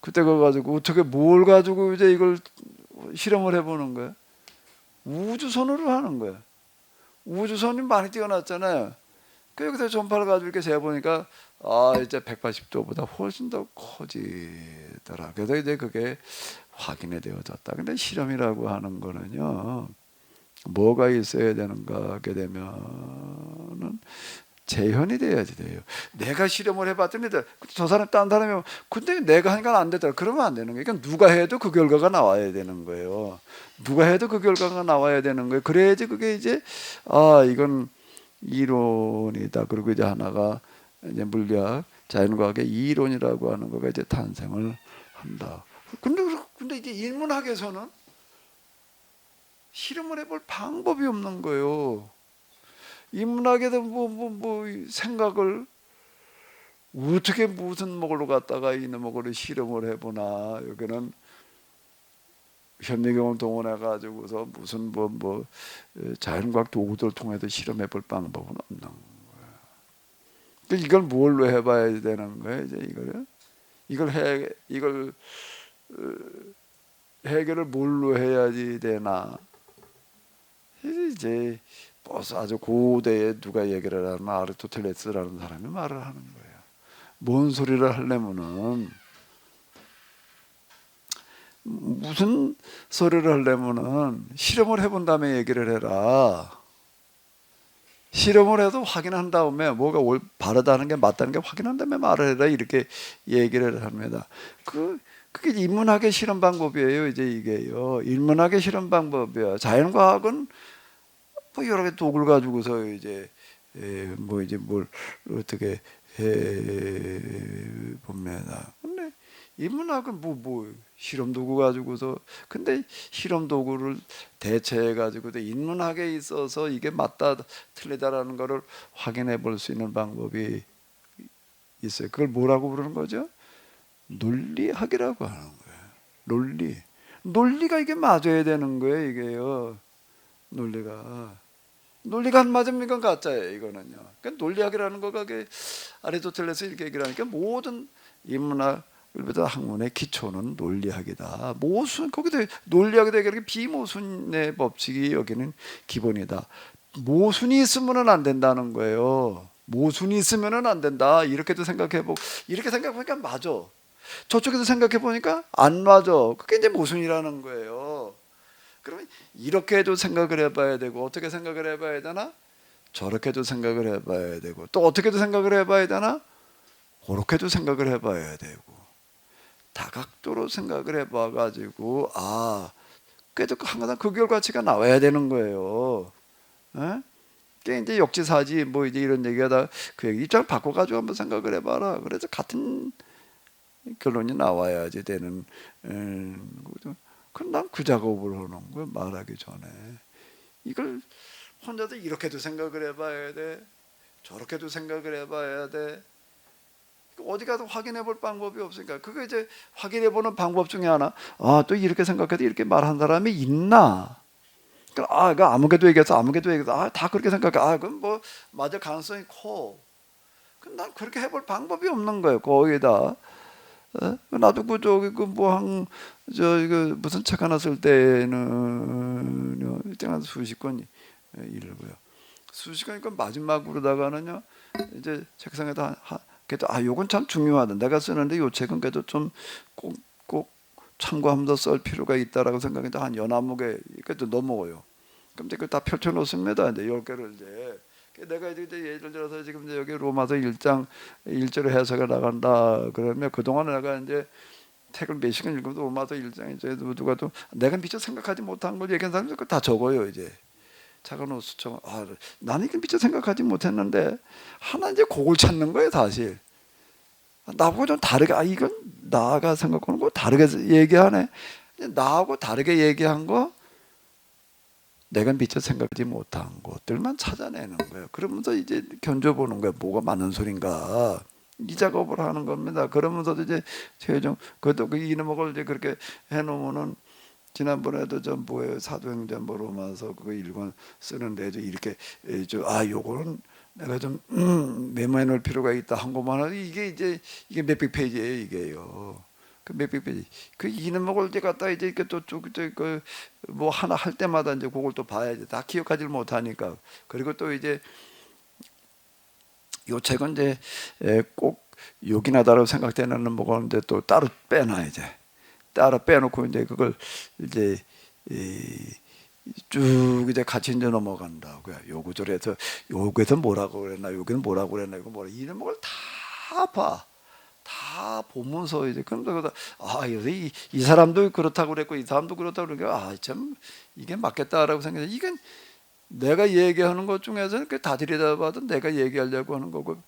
그때 가가지고 어떻게 뭘 가지고 이제 이걸 실험을 해보는 거야? 우주선으로 하는 거야. 우주선이 많이 뛰어났잖아요. 그 여기서 전파를 가지고 이렇게 재보니까 이제 180도보다 훨씬 더 커지더라. 그래서 이제 그게 확인이 되어졌다. 근데 실험이라고 하는 거는요, 뭐가 있어야 되는가 하게 되면은 재현이 돼야지 돼요. 내가 실험을 해봤더니 저 사람 다른 사람이 근데 내가 하니까 안 되더라. 그러면 안 되는 거예요. 그러니까 누가 해도 그 결과가 나와야 되는 거예요. 누가 해도 그 결과가 나와야 되는 거예요. 그래야지 그게 이제 이건 이론이다. 그리고 이제 하나가 이제 물리학, 자연과학의 이론이라고 하는 거가 이제 탄생을 한다. 근데 이제 인문학에서는 실험을 해볼 방법이 없는 거예요. 인문학에도 뭐 생각을 어떻게 무슨 목으로 갖다가 이놈목으로 실험을 해보나. 여기는 현미경을 동원해 가지고서 무슨 뭐 자연과학 도구들을 통해서 실험해볼 방법은 없는 거야. 이걸 뭘로 해봐야 되는 거예요? 이제 이걸 해결을 뭘로 해야지 되나? 이제 벌써 아주 고대에 누가 얘기를 하면 아리스토텔레스라는 사람이 말을 하는 거예요. 뭔 소리를 하려면은 무슨 소리를 하려면은 실험을 해본 다음에 얘기를 해라. 실험을 해서 확인한 다음에 뭐가 바르다는 게 맞다는 게 확인한 다음에 말을 해라 이렇게 얘기를 합니다. 그게 인문학의 실험 방법이에요. 이제 이게요. 인문학의 실험 방법이야. 자연과학은 뭐 여러 개 도구를 가지고서 이제 뭐 이제 뭘 어떻게 해 봅니다. 근데 인문학은 뭐 실험 도구 가지고서 근데 실험 도구를 대체해 가지고도 인문학에 있어서 이게 맞다 틀리다라는 거를 확인해 볼 수 있는 방법이 있어요. 그걸 뭐라고 부르는 거죠? 논리학이라고 하는 거예요. 논리가 이게 맞아야 되는 거예요. 이게요. 논리가 안 맞으면 가짜예요. 이거는요. 그러니까 논리학이라는 거가 아리스토텔레스 이렇게 얘기를 하니까 모든 인문학 그보다 학문의 기초는 논리학이다. 거기도 논리학에 이렇게 비모순의 법칙이 여기는 기본이다. 모순이 있으면은 안 된다는 거예요. 모순이 있으면은 안 된다. 이렇게도 이렇게 생각해보니까 맞아. 저쪽에서 생각해 보니까 안 맞아. 그게 이제 모순이라는 거예요. 그러면 이렇게도 생각을 해봐야 되고 어떻게 생각을 해봐야 되나? 저렇게도 생각을 해봐야 되고 또 어떻게도 생각을 해봐야 되나? 그렇게도 생각을 해봐야 되고 다각도로 생각을 해봐가지고 그래도 항상 그 결과치가 나와야 되는 거예요. 그게 이제 역지사지 뭐 이제 이런 얘기하다 그 입장 바꿔가지고 한번 생각을 해봐라. 그래서 같은 결론이 나와야지 되는 거죠. 그럼 난 그 작업을 하는 거예요. 말하기 전에 이걸 혼자서 이렇게도 생각을 해봐야 돼. 저렇게도 생각을 해봐야 돼. 어디 가서 확인해 볼 방법이 없으니까 그거 이제 확인해 보는 방법 중에 하나 또 이렇게 생각해도 이렇게 말한 사람이 있나? 그러니까 아무개도 얘기해서 다 그렇게 생각해. 그럼 뭐 맞을 가능성이 커. 그럼 난 그렇게 해볼 방법이 없는 거예요. 거기다 나도 이거 무슨 책 하나 쓸 때는 한 수십 권 읽고요. 수십 권이니까 마지막으로다가는요 이제 책상에다 그래도 요건 참 중요하다. 내가 쓰는데 요 책은 그래도 좀 꼭 참고하면서 쓸 필요가 있다라고 생각했는데 한 연암목에 그래도 넘어요. 그럼 이제 다 펼쳐 놓습니다. 이제 10개를 이제 내가 이제 예를 들어서 지금 이제 여기 로마서 1장 1절에 해석을 나간다 그러면 그동안 내가 이제 책을 몇 시간 읽어도 로마서 1장 이제 누가 또 내가 미처 생각하지 못한 걸 얘기한 사람들 다 적어요. 이제 작은 수청 나는 이게 미처 생각하지 못했는데 하나 이제 그걸 찾는 거예요. 사실 나보고 좀 다르게 이건 나가 생각하는 거 다르게 얘기하네. 나하고 다르게 얘기한 거 내가 미처 생각하지 못한 것들만 찾아내는 거예요. 그러면서 이제 견뎌보는 거예요. 뭐가 맞는 소린가. 이 작업을 하는 겁니다. 그러면서도 이제 최종 그것도 그 이놈을 이제 그렇게 해놓으면은 지난번에도 좀 뭐예요 사도행전 로마서 그거 읽고 쓰는데도 이렇게 요거는 내가 좀 메모해 놓을 필요가 있다 한 것만 하도 이게 몇백 페이지예요 이게요. 그 몇백 페이지 그 이놈을 이제 갖다 이제 뭐 하나 할 때마다 이제 그걸 또 봐야지 다 기억하지를 못하니까. 그리고 또 이제 요 책은 이제 꼭 요긴하다고 생각되는 뭐가 이제 또 따로 빼놔야지. 따로 빼놓고 이제 그걸 이제 쭉 이제 같이 이제 넘어간다고요. 요 구절에서 여기서 뭐라고 그랬나, 여기는 뭐라고 그랬나, 이거 뭐라 이런 걸 다 봐. 다 보면서 이제 그러다 이 사람도 그렇다고 그랬고 이 사람도 그렇다고 그러니까 참 이게 맞겠다라고 생각해. 이건 내가 얘기하는 것 중에서 다 들여다봐도 내가 얘기하려고 하는 거고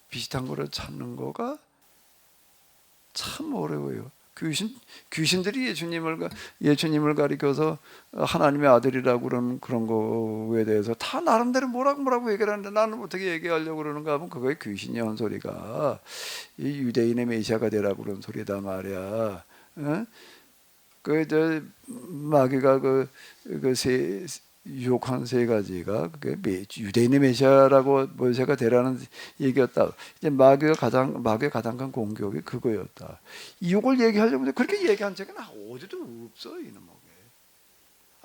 비슷한 거를 찾는 거가 참 어려워요. 귀신들이 예수님을 가리켜서 하나님의 아들이라고 그런 거에 대해서 다 나름대로 뭐라고 얘기를 하는데 나는 어떻게 얘기하려고 그러는가 하면 그거에 귀신이 한 소리가 이 유대인의 메시아가 되라고 그런 소리다 말이야. 마귀가 유혹한 세 가지가 그게 유대인의 메시아라고 모세가 되라는 얘기였다. 이제 마귀의 가장 큰 공격이 그거였다. 이걸 얘기하려고 그렇게 얘기한 적은 어디도 없어 이놈에게.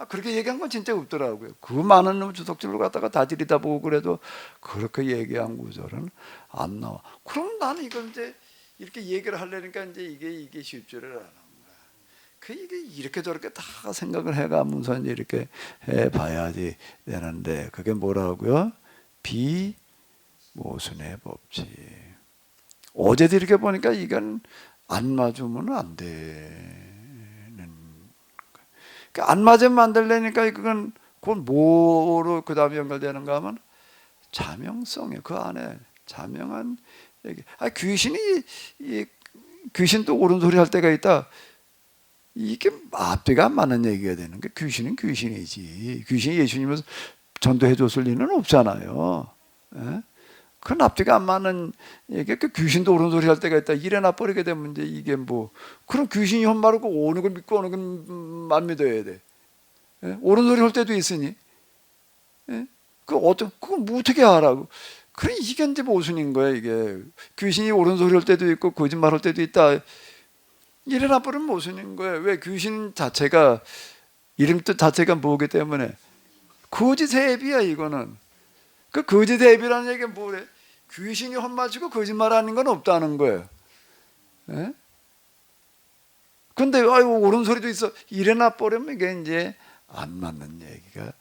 그렇게 얘기한 건 진짜 없더라고요. 그 많은 놈 주석질로 갖다가 다 들이다 보고 그래도 그렇게 얘기한 구절은 안 나와. 그럼 나는 이걸 이제 이렇게 얘기를 하려니까 이제 이게 쉽지를 않아. 이게 이렇게 저렇게 다 생각을 해가면서 이제 이렇게 해봐야지 되는데 그게 뭐라고요? 비모순의 법칙. 어제도 이렇게 보니까 이건 안 맞으면 안 되는. 그러니까 안 맞으면 안 되려니까 그건 뭐로 그 다음에 연결되는가 하면 자명성이에요. 그 안에 자명한 얘기. 귀신도 옳은 소리 할 때가 있다. 이게 앞뒤가 안 맞는 얘기가 되는 게 귀신은 귀신이지. 귀신이 예수님을 전도해 줬을 리는 없잖아요. 예? 그건 앞뒤가 안 맞는 얘기. 그 귀신도 옳은 소리 할 때가 있다. 일어나 버리게 되면 이제 이게 뭐 그럼 귀신이 헛말하고 어느 걸 믿고 어느 걸 안 믿어야 돼. 예? 옳은 소리 할 때도 있으니. 예? 그거 뭐 어떻게 하라고? 그래 이게 이제 모순인 거야 이게. 귀신이 옳은 소리 할 때도 있고 거짓말 할 때도 있다. 일어나 버리면 모순인 거예요. 왜 귀신 자체가 이름 뜻 자체가 뭐기 때문에 거짓의 앱이야 이거는. 그 거짓의 앱이라는 얘기는 뭐래? 귀신이 헛맞추고 거짓말하는 건 없다는 거예요. 예? 근데 아이고 옳은 소리도 있어. 일어나 버리면 이게 이제 안 맞는 얘기가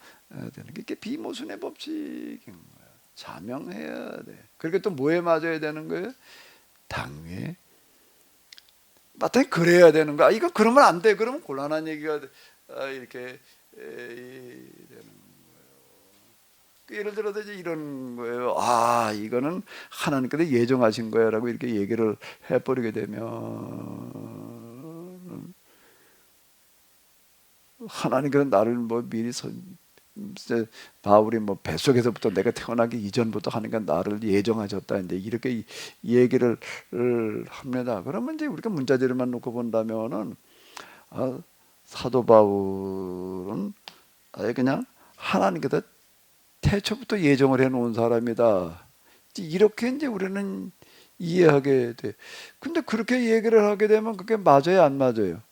되는 게 이게 비모순의 법칙인 거야. 자명해야 돼. 그렇게 또 뭐에 맞아야 되는 거예요? 당위에 마땅히 그래야 되는 거야. 이거 그러면 안 돼. 그러면 곤란한 얘기가 이렇게 되는 거예요. 예를 들어서 이제 이런 거예요. 이거는 하나님께서 예정하신 거야라고 이렇게 얘기를 해버리게 되면 하나님께서 나를 뭐 미리 바울이 뭐 뱃속에서부터 내가 태어나기 이전부터 하니까 나를 예정하셨다 이제 이렇게 얘기를 합니다. 그러면 이제 우리가 문자재료만 놓고 본다면은 사도 바울은 아예 그냥 하나님께서 태초부터 예정을 해놓은 사람이다. 이렇게 이제 우리는 이해하게 돼. 근데 그렇게 얘기를 하게 되면 그게 맞아요, 안 맞아요?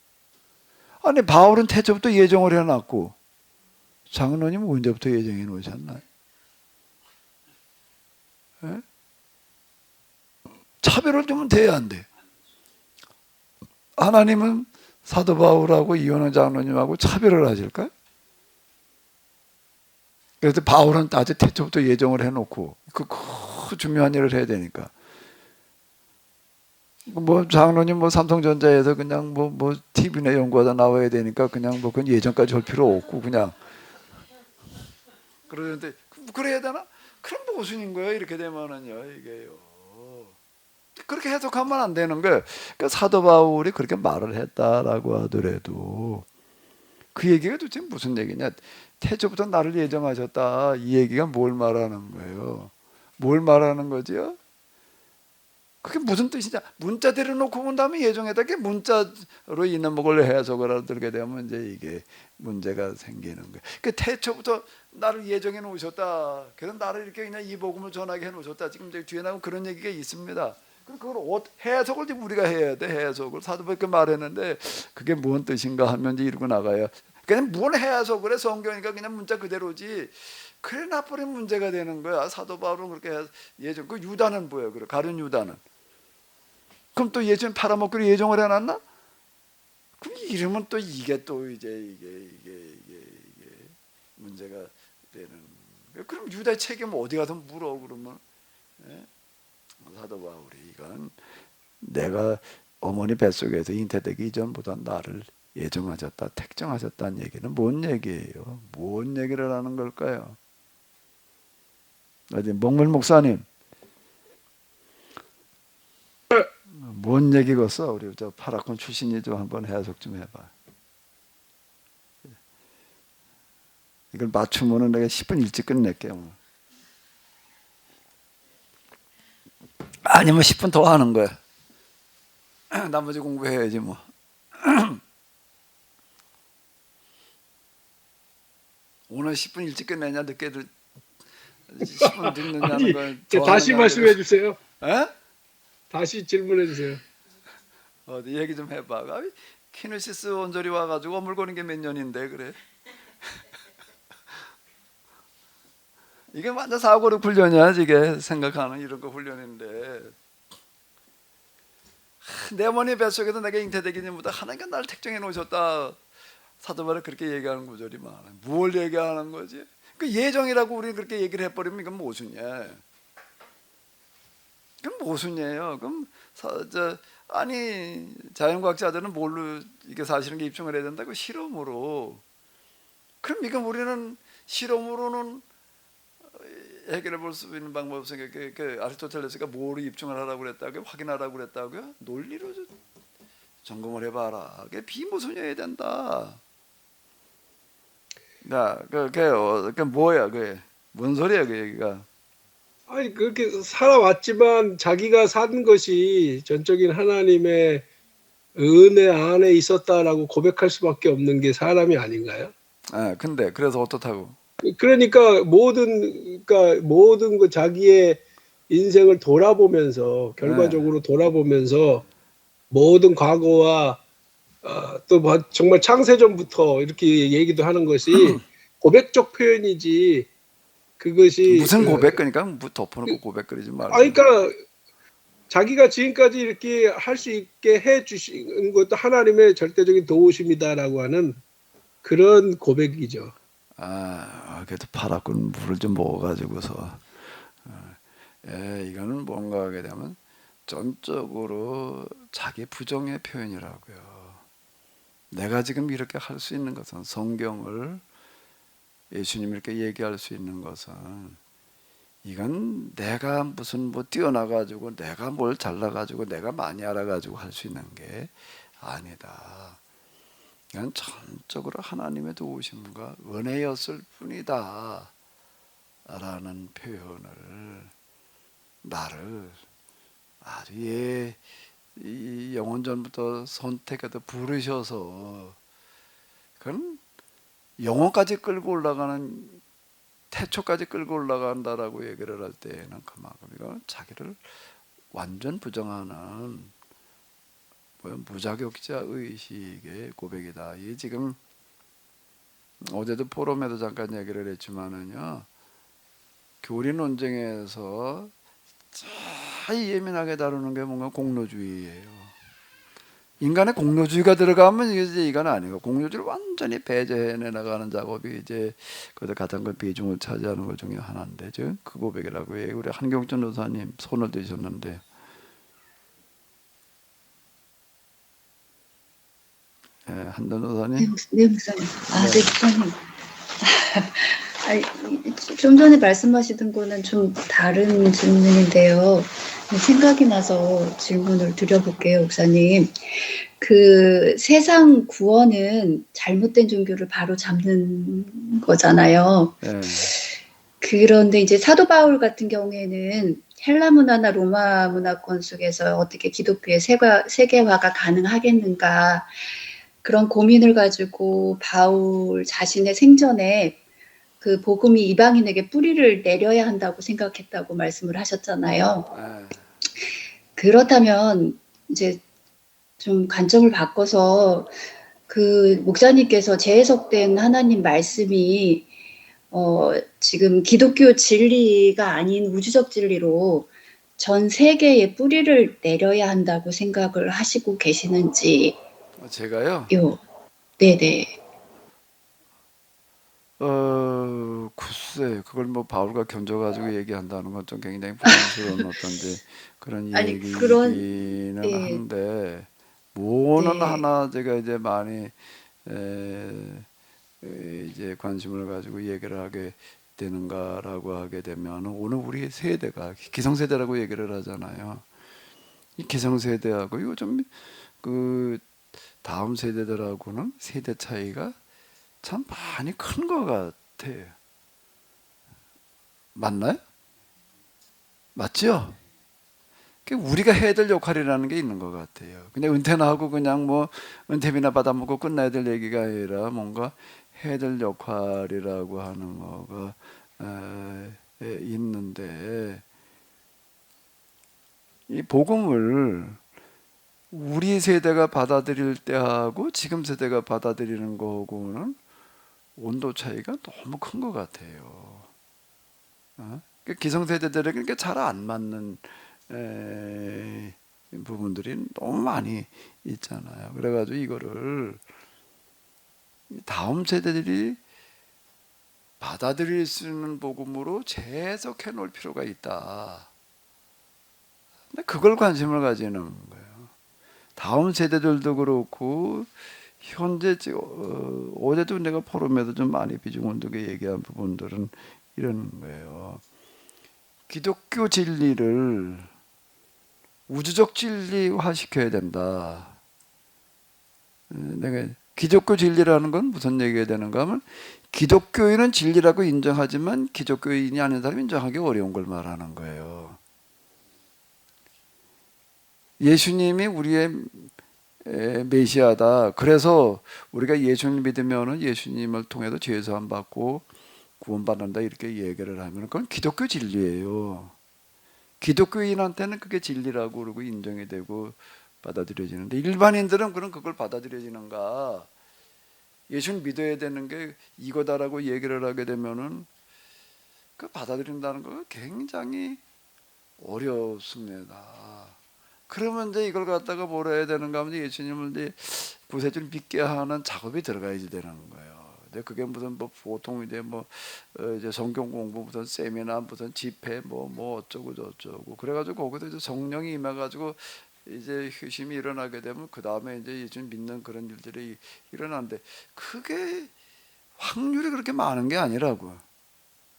아니 바울은 태초부터 예정을 해놨고. 장로님은 언제부터 예정해 놓으셨나요? 예? 차별을 주면 돼야 안 돼. 하나님은 사도 바울하고 이현우 장로님하고 차별을 하실까요? 그래서 바울은 아주 태초부터 예정을 해놓고 그 중요한 일을 해야 되니까. 뭐 장로님 뭐 삼성전자에서 그냥 뭐 TV나 연구하다 나와야 되니까 그냥 뭐 그건 예정까지 할 필요 없고 그냥. 그러는데 그래야 되나? 그럼 모순인 거예요. 이렇게 되면은요, 이게요. 그렇게 해석하면 안 되는 거예요. 그러니까 사도 바울이 그렇게 말을 했다라고 하더라도 그 얘기가 도대체 무슨 얘기냐? 태초부터 나를 예정하셨다. 이 얘기가 뭘 말하는 거예요? 뭘 말하는 거죠? 그게 무슨 뜻이냐? 문자대로 놓고 본 다음에 예정했다. 그게 문자로 있는 목을 해석을 하게 되면 이제 이게 문제가 생기는 거예요. 그 태초부터 나를 예정해 놓으셨다. 그래서 나를 이렇게 그냥 이 복음을 전하게 해 놓으셨다. 지금 뒤에 나오면 그런 얘기가 있습니다. 그걸 해석을 지금 우리가 해야 돼. 해석을 사도바울이 말했는데 그게 무슨 뜻인가 하면 이제 이러고 나가야. 그냥 뭔 해석을 해 성경이니까 그냥 문자 그대로지. 그래 나버린 문제가 되는 거야. 사도 바울은 그렇게 예정. 그 유다는 뭐예요? 그래 가룟 유다는. 그럼 또 예전 팔아먹기로 예정을 해놨나? 그럼 이러면 또 이게 또 이제 이게 문제가 되는 거예요. 그럼 유다의 책임 어디 가서 물어 그러면? 예? 사도 바울이 이건 내가 어머니 뱃속에서 잉태되기 이전보다 나를 예정하셨다, 택정하셨다는 얘기는 뭔 얘기예요? 뭔 얘기를 하는 걸까요? 어디 목물 목사님, 뭔 얘기겠어? 우리 저 파라콘 출신이 좀 한번 해석 좀 해봐. 이걸 맞추면은 내가 10분 일찍 끝낼게 오늘. 아니면 10분 더 하는 거야. 나머지 공부해야지 뭐. 오늘 10분 일찍 끝내냐 늦게 10분 늦느냐는 건 다시 말씀해 주세요. 에? 다시 질문해 주세요. 어디 얘기 좀 해봐. 키누시스 원조리 와가지고 어물거리는 게 몇 년인데 그래. 이게 완전 사고력 훈련이야. 이게 생각하는 이런 거 훈련인데 내 어머니 뱃속에도 내가 잉태되기 전부터 하나님께 나를 택정해 놓으셨다. 사도 바울은 그렇게 얘기하는 구절이 많아. 뭘 얘기하는 거지? 그 예정이라고 우리 그렇게 얘기를 해버리면 이건 모순이야. 그럼 모순이에요. 그럼 아니 자연과학자들은 뭘로 이게 사실은 게 입증을 해야 된다고? 실험으로. 그럼 이건 우리는 실험으로는 해결해 볼 수 있는 방법 없으니까 그 아리스토텔레스가 뭐로 입증을 하라고 그랬다고요? 확인하라고 그랬다고요? 논리로 점검을 해봐라. 그게 비모순이어야 된다. 야, 그게 뭐야? 그게 뭔 소리야? 그 얘기가? 아니 그렇게 살아왔지만 자기가 산 것이 전적인 하나님의 은혜 안에 있었다라고 고백할 수밖에 없는 게 사람이 아닌가요? 아, 근데 그래서 어떻다고? 그러니까 모든 그 자기의 인생을 돌아보면서 결과적으로 돌아보면서 모든 과거와 또 정말 창세전부터 이렇게 얘기도 하는 것이 고백적 표현이지 그것이 무슨 고백 그러니까 덮어놓고 고백거리지 말고. 그러니까 자기가 지금까지 이렇게 할 수 있게 해 주신 것도 하나님의 절대적인 도우심이다라고 하는 그런 고백이죠. 그래도 파랗군 물을 좀 먹어가지고서. 이거는 뭔가 하게 되면 전적으로 자기 부정의 표현이라고요. 내가 지금 이렇게 할 수 있는 것은 성경을 예수님이 이렇게 얘기할 수 있는 것은 이건 내가 무슨 뭐 뛰어나가지고 내가 뭘 잘나가지고 내가 많이 알아가지고 할 수 있는 게 아니다. 이건 전적으로 하나님의 도우심과 은혜였을 뿐이다 라는 표현을 나를 아주 이 영원전부터 선택해서 부르셔서 그건 영혼까지 끌고 올라가는 태초까지 끌고 올라간다라고 얘기를 할 때에는 그만큼 이건 자기를 완전 부정하는 무자격자 의식의 고백이다. 이 지금 어제도 포럼에도 잠깐 얘기를 했지만은요, 교리 논쟁에서 제일 예민하게 다루는 게 뭔가 공로주의예요. 인간의 공로주의가 들어가면 이제 이건 아니고 공로주의를 완전히 배제해 나가는 작업이 이제 그것도 가장 큰 비중을 차지하는 것 중에 하나인데 지금 그 고백이라고 해요. 우리 한경준 노사님 손을 드셨는데 한전 노사님. 네, 목사님. 네, 목사님. 아니, 좀 전에 말씀하시던 거는 좀 다른 질문인데요. 생각이 나서 질문을 드려볼게요, 목사님. 그 세상 구원은 잘못된 종교를 바로 잡는 거잖아요. 예. 그런데 이제 사도 바울 같은 경우에는 헬라 문화나 로마 문화권 속에서 어떻게 기독교의 세계화가 가능하겠는가 그런 고민을 가지고 바울 자신의 생전에 그 복음이 이방인에게 뿌리를 내려야 한다고 생각했다고 말씀을 하셨잖아요. 그렇다면 이제 좀 관점을 바꿔서 그 목사님께서 재해석된 하나님 말씀이 지금 기독교 진리가 아닌 우주적 진리로 전 세계에 뿌리를 내려야 한다고 생각을 하시고 계시는지. 제가요? 네네. 글쎄, 그걸 뭐 바울과 견줘가지고 얘기한다는 건 좀 굉장히 부담스러운 어떤지 그런 얘기기는 한데, 뭐는 하나 제가 이제 많이 이제 관심을 가지고 얘기를 하게 되는가라고 하게 되면 오늘 우리 세대가 기성세대라고 얘기를 하잖아요. 이 기성세대하고 이거 좀 그 다음 세대들하고는 세대 차이가 참 많이 큰 것 같아요. 맞나요? 맞죠? 우리가 해야 될 역할이라는 게 있는 것 같아요. 그냥 은퇴나 하고 그냥 뭐 은퇴비나 받아먹고 끝나야 될 얘기가 아니라 뭔가 해야 될 역할이라고 하는 거가 있는데, 이 복음을 우리 세대가 받아들일 때하고 지금 세대가 받아들이는 거하고는 온도 차이가 너무 큰 것 같아요. 그 기성세대들에게 잘 안 맞는 부분들이 너무 많이 있잖아요. 그래가지고 이거를 다음 세대들이 받아들일 수 있는 복음으로 재해석해 놓을 필요가 있다. 근데 그걸 관심을 가지는 거예요. 다음 세대들도 그렇고 현재 어제도 내가 포럼에도 좀 많이 비중운동에 얘기한 부분들은 이런 거예요. 기독교 진리를 우주적 진리화 시켜야 된다. 내가 기독교 진리라는 건 무슨 얘기가 되는가 하면 기독교인은 진리라고 인정하지만 기독교인이 아닌 사람이 인정하기 어려운 걸 말하는 거예요. 예수님이 우리의 메시아다. 그래서 우리가 예수님 믿으면 예수님을 통해서 죄사함 받고 구원받는다 이렇게 얘기를 하면 그건 기독교 진리예요. 기독교인한테는 그게 진리라고 그러고 인정이 되고 받아들여지는데 일반인들은 그럼 그걸 받아들여지는가? 예수를 믿어야 되는 게 이거다라고 얘기를 하게 되면은 그 받아들인다는 거 굉장히 어렵습니다. 그러면 이제 이걸 갖다가 뭐라 해야 되는가 하면 예수님을 이제 구세주를 믿게 하는 작업이 들어가야지 되는 거예요. 근데 그게 무슨 뭐 보통 이제 이제 성경 공부 무슨 세미나 무슨 집회 뭐 어쩌고 저쩌고 그래가지고 거기서 이제 성령이 임해가지고 이제 효심이 일어나게 되면 그 다음에 이제 예수님 믿는 그런 일들이 일어나는데 그게 확률이 그렇게 많은 게 아니라고.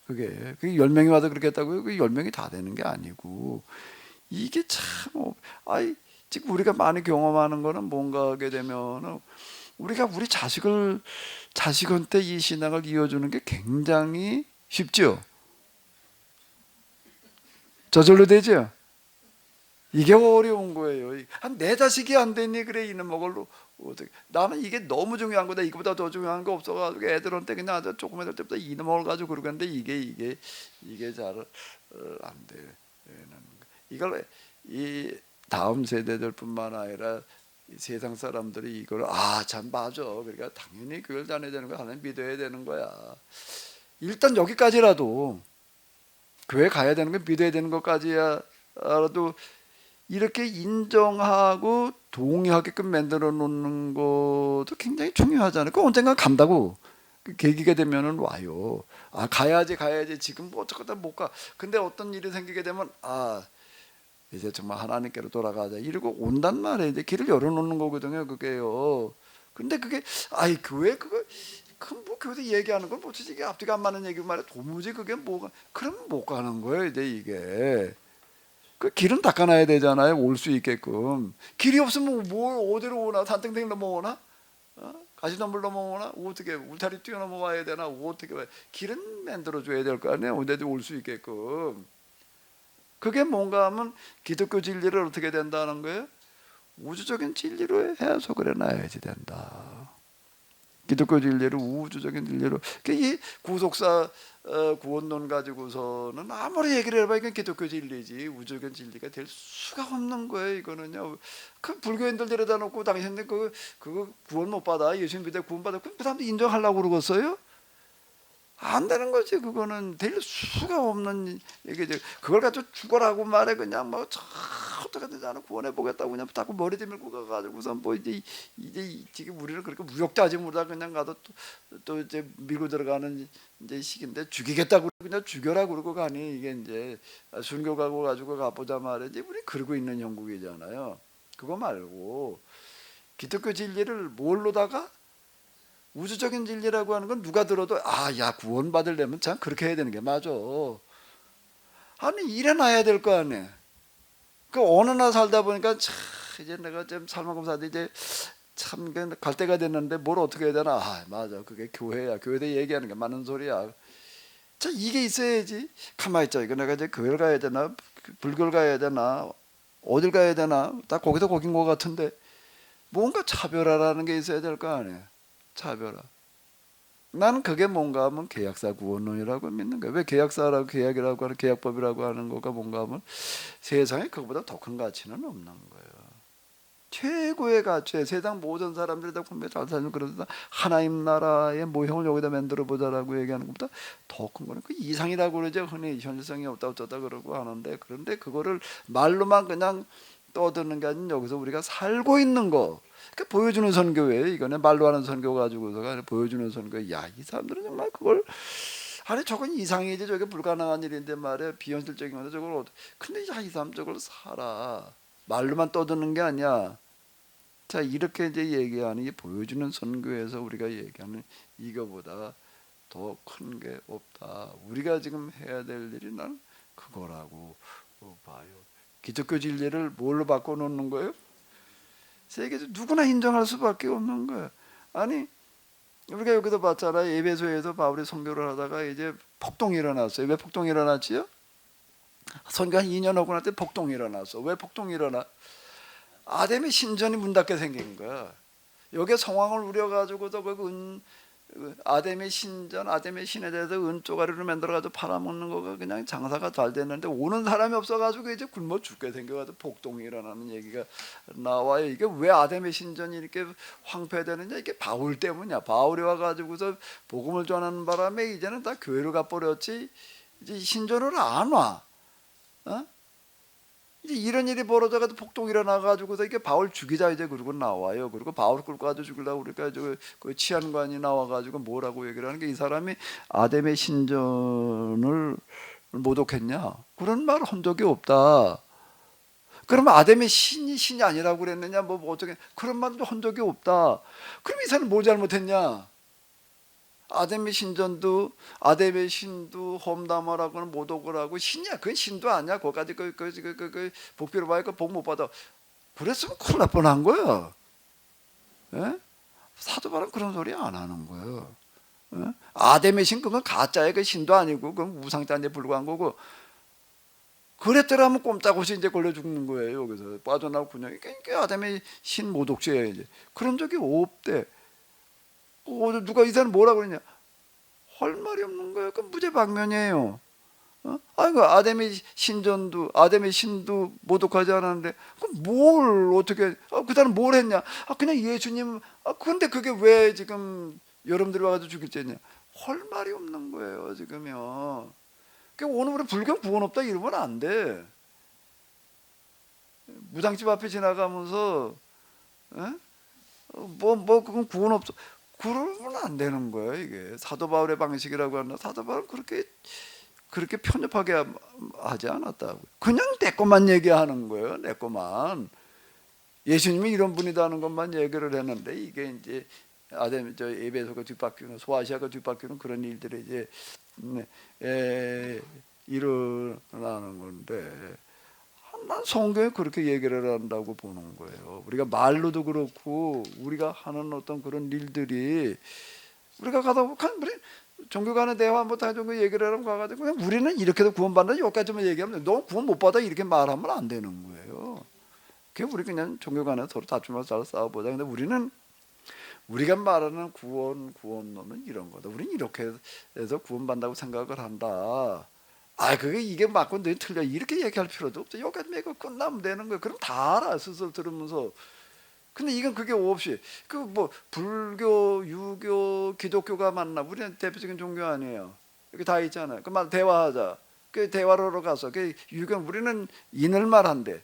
그게 10명이 와도 그렇게 했다고요? 그게 10명이 다 되는 게 아니고 이게 참 지금 우리가 많이 경험하는 거는 뭔가 하게 되면 우리가 우리 자식한테 이 신앙을 이어주는 게 굉장히 쉽죠. 저절로 되죠. 이게 어려운 거예요. 내 자식이 안 되니 그래 이놈 걸로 어떻게? 나는 이게 너무 중요한 거다. 이거보다 더 중요한 거 없어가지고 애들한테 그냥 아주 조금 애들 때부터 이놈을 가지고 그러는데 이게 잘 안 되는 이걸 이 다음 세대들뿐만 아니라 세상 사람들이 이걸 참 맞아. 그러니까 당연히 그걸 잘해야 되는 거야. 하나님 믿어야 되는 거야. 일단 여기까지라도 교회 가야 되는 거 믿어야 되는 것까지라도 이렇게 인정하고 동의하게끔 만들어 놓는 것도 굉장히 중요하잖아요. 그 언젠가 간다고 그 계기가 되면은 와요. 가야지 지금 뭐 어쩌다 못 가. 근데 어떤 일이 생기게 되면 이제 정말 하나님께로 돌아가자 이러고 온단 말이에요. 이제 길을 열어놓는 거거든요. 그게요. 근데 그게 교회 뭐 교회에서 얘기하는 건 뭐지 이게 앞뒤가 안 맞는 얘기 말이야. 도무지 그게 뭐가 그럼 못 가는 거예요. 이제 이게 그 길은 닦아놔야 되잖아요. 올 수 있게끔. 길이 없으면 뭘 어디로 오나? 산땡땡 넘어오나? 가시덤불 넘어오나? 어떻게 울타리 뛰어넘어와야 되나? 어떻게 길은 만들어줘야 될 거 아니에요. 언제든 올 수 있게끔. 그게 뭔가 하면 기독교 진리를 어떻게 된다는 거예요? 우주적인 진리로 해석을 해놔야지 된다. 기독교 진리를 우주적인 진리로. 이 구속사 구원론 가지고서는 아무리 얘기를 해봐 이건 기독교 진리지 우주적인 진리가 될 수가 없는 거예요. 이거는요. 그 불교인들 데려다 놓고 당신들 그거 구원 못 받아 예수님 믿어 구원 받아 그 사람들 인정하려고 그러겠어요? 안 되는 거지. 그거는 될 수가 없는 얘기죠. 그걸 가지고 죽어라고 말해 그냥 어떻게 되잖아 구원해 보겠다고 그냥 자꾸 머리 들밀고 가가지고서 이제 지금 우리는 그렇게 무역자지 못하고 그냥 가도 또 이제 밀고 들어가는 이제 시기인데 죽이겠다고 그냥 죽여라 그러고 가니 이게 이제 순교 가고 가지고 가보자 말이지 우리 그러고 있는 형국이잖아요. 그거 말고 기독교 진리를 뭘로다가 우주적인 진리라고 하는 건 누가 들어도 구원 받으려면 참 그렇게 해야 되는 게 맞아. 일어나야 될 거 아니야. 그 어느 날 살다 보니까 참 이제 내가 좀 살만큼사도 이제 참 갈 때가 됐는데 뭘 어떻게 해야 되나. 맞아. 그게 교회야. 교회에 얘기하는 게 맞는 소리야. 자 이게 있어야지. 가만히 있자. 이거 내가 이제 교회를 가야 되나 불교를 가야 되나 어딜 가야 되나 다 거기서 거긴 것 같은데 뭔가 차별화라는 게 있어야 될 거 아니야. 차별화. 나는 그게 뭔가 하면 계약사 구원론이라고 믿는 거야. 왜 계약사라고 계약이라고 하는 계약법이라고 하는 거가 뭔가 하면 세상에 그거보다 더 큰 가치는 없는 거예요. 최고의 가치에 세상 모든 사람들이 다 공부 잘 살면 그러다 하나님 나라의 모형을 여기다 만들어 보자라고 얘기하는 것보다 더 큰 거는 그 이상이라고 그러죠. 흔히 현실성이 없다 어쩌다 그러고 하는데, 그런데 그거를 말로만 그냥 떠드는 게 아닌 여기서 우리가 살고 있는 거, 그 보여주는 선교예요. 이거는 말로 하는 선교 가지고서가 보여주는 선교. 야, 이 사람들은 정말 그걸, 아니 저건 이상이지, 저게 불가능한 일인데 말이야, 비현실적인 건데 저걸 근데 야, 이 사람 저걸 살아. 말로만 떠드는 게 아니야. 자, 이렇게 이제 얘기하는 이 보여주는 선교에서 우리가 얘기하는 이거보다 더 큰 게 없다. 우리가 지금 해야 될 일이 난 그거라고 봐요. 기독교 진리를 뭘로 바꿔놓는 거예요? 세계에서 누구나 인정할 수밖에 없는 거예요. 아니 우리가 여기도 봤잖아요. 에베소에서 바울이 선교를 하다가 이제 폭동이 일어났어요. 왜 폭동이 일어났지요? 선교 한 2년 하고 날 때 폭동이 일어났어. 왜 폭동이 일어나? 아담의 신전이 문 닫게 생긴 거야. 여기에 성황을 우려가지고도 아담의 신전, 아담의 신에 대해서 은 쪼가리로 만들어가지고 팔아먹는 거가 그냥 장사가 잘 됐는데 오는 사람이 없어가지고 이제 굶어 죽게 생겨가지고 폭동이 일어나는 얘기가 나와요. 이게 왜 아담의 신전이 이렇게 황폐되느냐? 이게 바울 때문이야. 바울이 와가지고서 복음을 전하는 바람에 이제는 다 교회로 가버렸지 이제 신전으로 안 와. 이제 이런 일이 벌어져가지고 폭동이 일어나가지고서 이게 바울 죽이자 이제 그러고 나와요. 그리고 바울 끌고 가지고 죽이려고 그러니까 그 치안관이 나와가지고 뭐라고 얘기를 하는 게 이 사람이 아담의 신전을 모독했냐? 그런 말 한 적이 없다. 그러면 아담의 신이 아니라고 그랬느냐? 뭐 어떻게 그런 말도 한 적이 없다. 그럼 이 사람 뭘 잘못했냐? 아담의 신도 험담하라고는 모독을 하고 신이야. 그건 신도 아니야. 거기까지 그 복비로 봐야 복 못 받아. 그랬으면 큰일 날 뻔한 거야. 예? 사도 바울은 그런 소리 안 하는 거예요. 예? 아담의 신 그건 가짜야. 그 신도 아니고 그건 우상자한테 불과한 거고. 그랬더라면 꼼짝없이 이제 걸려 죽는 거예요. 여기서 빠져나오고 그냥 그러니까 아담의 신 모독죄야 이제. 그런 적이 없대. 누가 이 사람 뭐라 그러냐? 할 말이 없는 거예요. 그 무죄방면이에요. 아이고 아담의 신도 모독하지 않았는데 그럼 뭘 어떻게? 그 사람 뭘 했냐? 그냥 예수님. 근데 그게 왜 지금 여러분들이 와가지고 죽일 죄냐? 할 말이 없는 거예요 지금요. 그러니까 오늘 우리 불교 구원 없다 이러면 안 돼. 무당집 앞에 지나가면서 그건 구원 없어. 그러면 안 되는 거예요. 이게 사도 바울의 방식이라고 하나. 사도 바울은 그렇게 편협하게 하지 않았다고. 그냥 내 것만 얘기하는 거예요. 내 것만. 예수님이 이런 분이다는 것만 얘기를 했는데 이게 이제 에베소가 뒷바퀴는 소아시아가 뒷바퀴는 그런 일들이 이제 일어나는 건데. 난 성경에 그렇게 얘기를 한다고 보는 거예요. 우리가 말로도 그렇고 우리가 하는 어떤 그런 일들이 우리가 가다 보면 우리 종교 간의 대화 한번 다 종교 얘기를 하면 가가지고 그냥 우리는 이렇게도 구원받는다 여기까지만 얘기하면 너 구원 못 받아 이렇게 말하면 안 되는 거예요. 그게 우리 그냥 종교 간에 서로 다투면서 싸워보자. 근데 우리가 말하는 구원론은 이런 거다. 우리는 이렇게 해서 구원받는다고 생각을 한다. 그게 이게 맞고 너 틀려 이렇게 얘기할 필요도 없죠. 여기까지 얘기 끝나면 되는 거예요. 그럼 다 알아 스스로 들으면서. 근데 이건 그게 없이 그 뭐 불교, 유교, 기독교가 맞나? 우리는 대표적인 종교 아니에요. 여기 다 있잖아요. 그만 대화하자. 그 대화를 하러 가서 그 유교는 우리는 인을 말한대.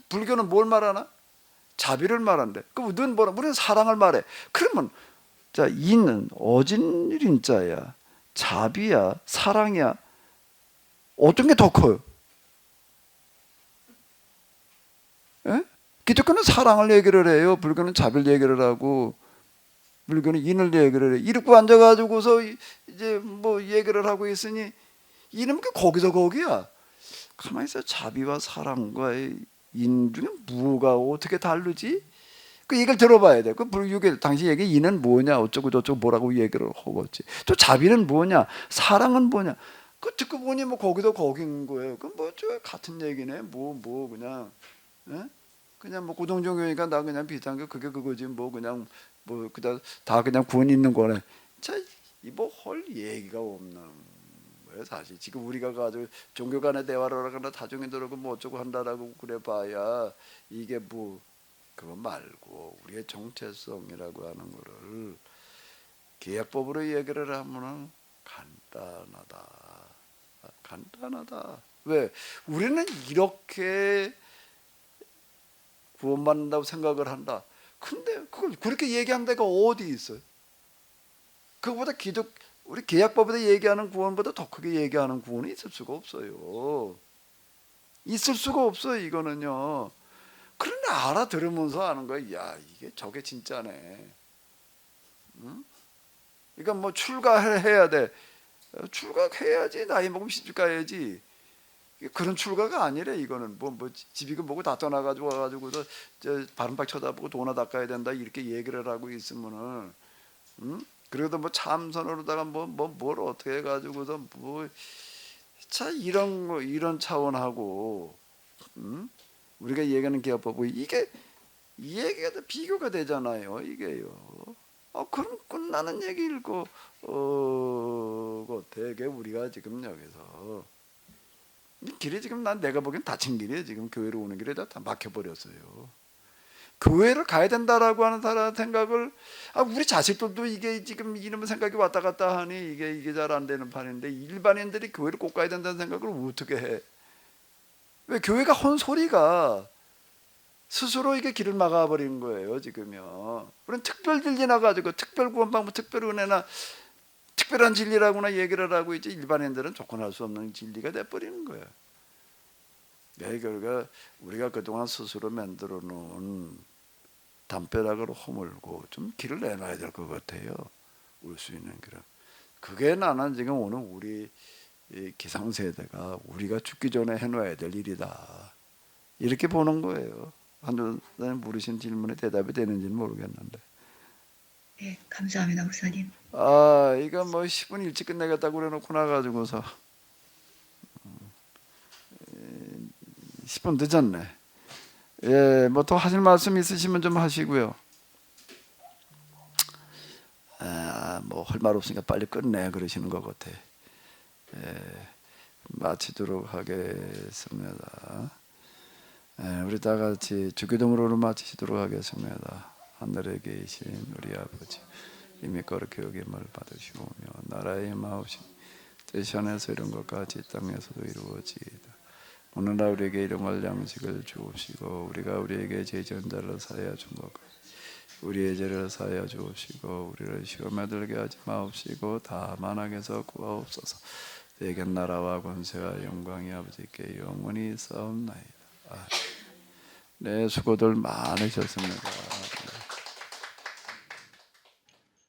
불교는 뭘 말하나? 자비를 말한대. 그럼 넌 뭐라? 우리는 사랑을 말해. 그러면 자 인은 어진일인자야, 자비야, 사랑이야. 어떤 게 더 커요? 예? 기독교는 사랑을 얘기를 해요. 불교는 자비를 얘기를 하고, 불교는 인을 얘기를 해. 이렇게 앉아가지고서 이제 뭐 얘기를 하고 있으니 이는 거기서 거기야. 가만히 있어. 자비와 사랑과의 인 중에 뭐가 어떻게 다르지? 그 얘기를 들어봐야 돼. 그 불교계 당시 얘기 인은 뭐냐, 어쩌고 저쩌고 뭐라고 얘기를 하겠지. 또 자비는 뭐냐, 사랑은 뭐냐. 그 듣고 보니 뭐 거기도 거긴 거예요. 그 뭐 저 같은 얘기네. 뭐 그냥 그냥 뭐 고동종교니까 나 그냥 비슷한 게 그게 그거지. 뭐 그냥 뭐 그다 다 그냥 구원 있는 거네. 자, 뭐 할 얘기가 없는 거예요. 사실 지금 우리가 가지고 종교 간의 대화를 하거나 다중에 들어고 뭐 어쩌고 한다라고 그래봐야 이게 뭐 그거 말고 우리의 정체성이라고 하는 거를 계약법으로 얘기를 하면은 간단하다. 왜? 우리는 이렇게 구원받는다고 생각을 한다. 근데 그걸 그렇게 얘기한 데가 어디 있어요? 그거보다 우리 계약법에다 얘기하는 구원보다 더 크게 얘기하는 구원이 있을 수가 없어요. 있을 수가 없어요, 이거는요. 그런데 알아들으면서 하는 거야. 야, 이게 저게 진짜네. 응? 그러니까 뭐 출가해야 돼. 출가해야지. 나이 먹으면 시집 가야지. 그런 출가가 아니래. 이거는 뭐 집이고 뭐고 다 떠나가지고 와가지고서 저 바른박 쳐다보고 도나 닦아야 된다 이렇게 얘기를 하고 있으면은, 응? 그래도 뭐 참선으로다가 뭘 어떻게 해가지고서 자 이런 차원하고, 응? 우리가 얘기하는 계약법 이게 이 얘기가 다 비교가 되잖아요. 이게요. 그럼 끝나는 얘기 읽고 되게 우리가 지금 여기서 이 길이 지금 내가 보기엔 닫힌 길이에요. 지금 교회로 오는 길에 다 막혀버렸어요. 교회를 가야 된다라고 하는 사람 생각을 우리 자식들도 이게 지금 이런 생각이 왔다 갔다 하니 이게 잘 안 되는 판인데 일반인들이 교회를 꼭 가야 된다는 생각을 어떻게 해? 왜 교회가 헌 소리가 스스로 이게 길을 막아버리는 거예요. 지금요. 우리는 특별 진리 나가지고 특별 구원방법, 특별 은혜나 특별한 진리라고나 얘기를 하고 있지 일반인들은 접근할 수 없는 진리가 돼버리는 거예요. 그러니까 우리가 그동안 스스로 만들어 놓은 담벼락으로 허물고 좀 길을 내놔야 될 것 같아요. 올 수 있는 길을. 그게 나는 지금 오늘 우리 이 기상세대가 우리가 죽기 전에 해놔야 될 일이다. 이렇게 보는 거예요. 한두 물으신 질문에 대답이 되는지는 모르겠는데. 네, 감사합니다, 목사님. 이거 뭐 10분 일찍 끝내겠다고 그래놓고 나가지고서 10분 늦었네. 예, 뭐 더 하실 말씀 있으시면 좀 하시고요. 뭐 할 말 없으니까 빨리 끝내 그러시는 것 같아. 예, 마치도록 하겠습니다. 우리 다 같이 주기도문으로 마치도록 하겠습니다. 하늘에 계신 우리 아버지, 이미 거룩히 여김을 받으시오며 나라의 마옵시 뜻이 하늘에서 이룬 것 같이 땅에서도 이루어지이다. 오늘날 우리에게 일용할 양식을 주옵시고 우리가 우리에게 죄 지은 자를 사하여 준 것 같이 우리의 죄를 사하여 주옵시고 우리를 시험에 들게 하지 마옵시고 다만 악에서 구하옵소서. 내게 나라와 권세와 영광이 아버지께 영원히 있사옵나이다. 네, 수고들 많으셨습니다.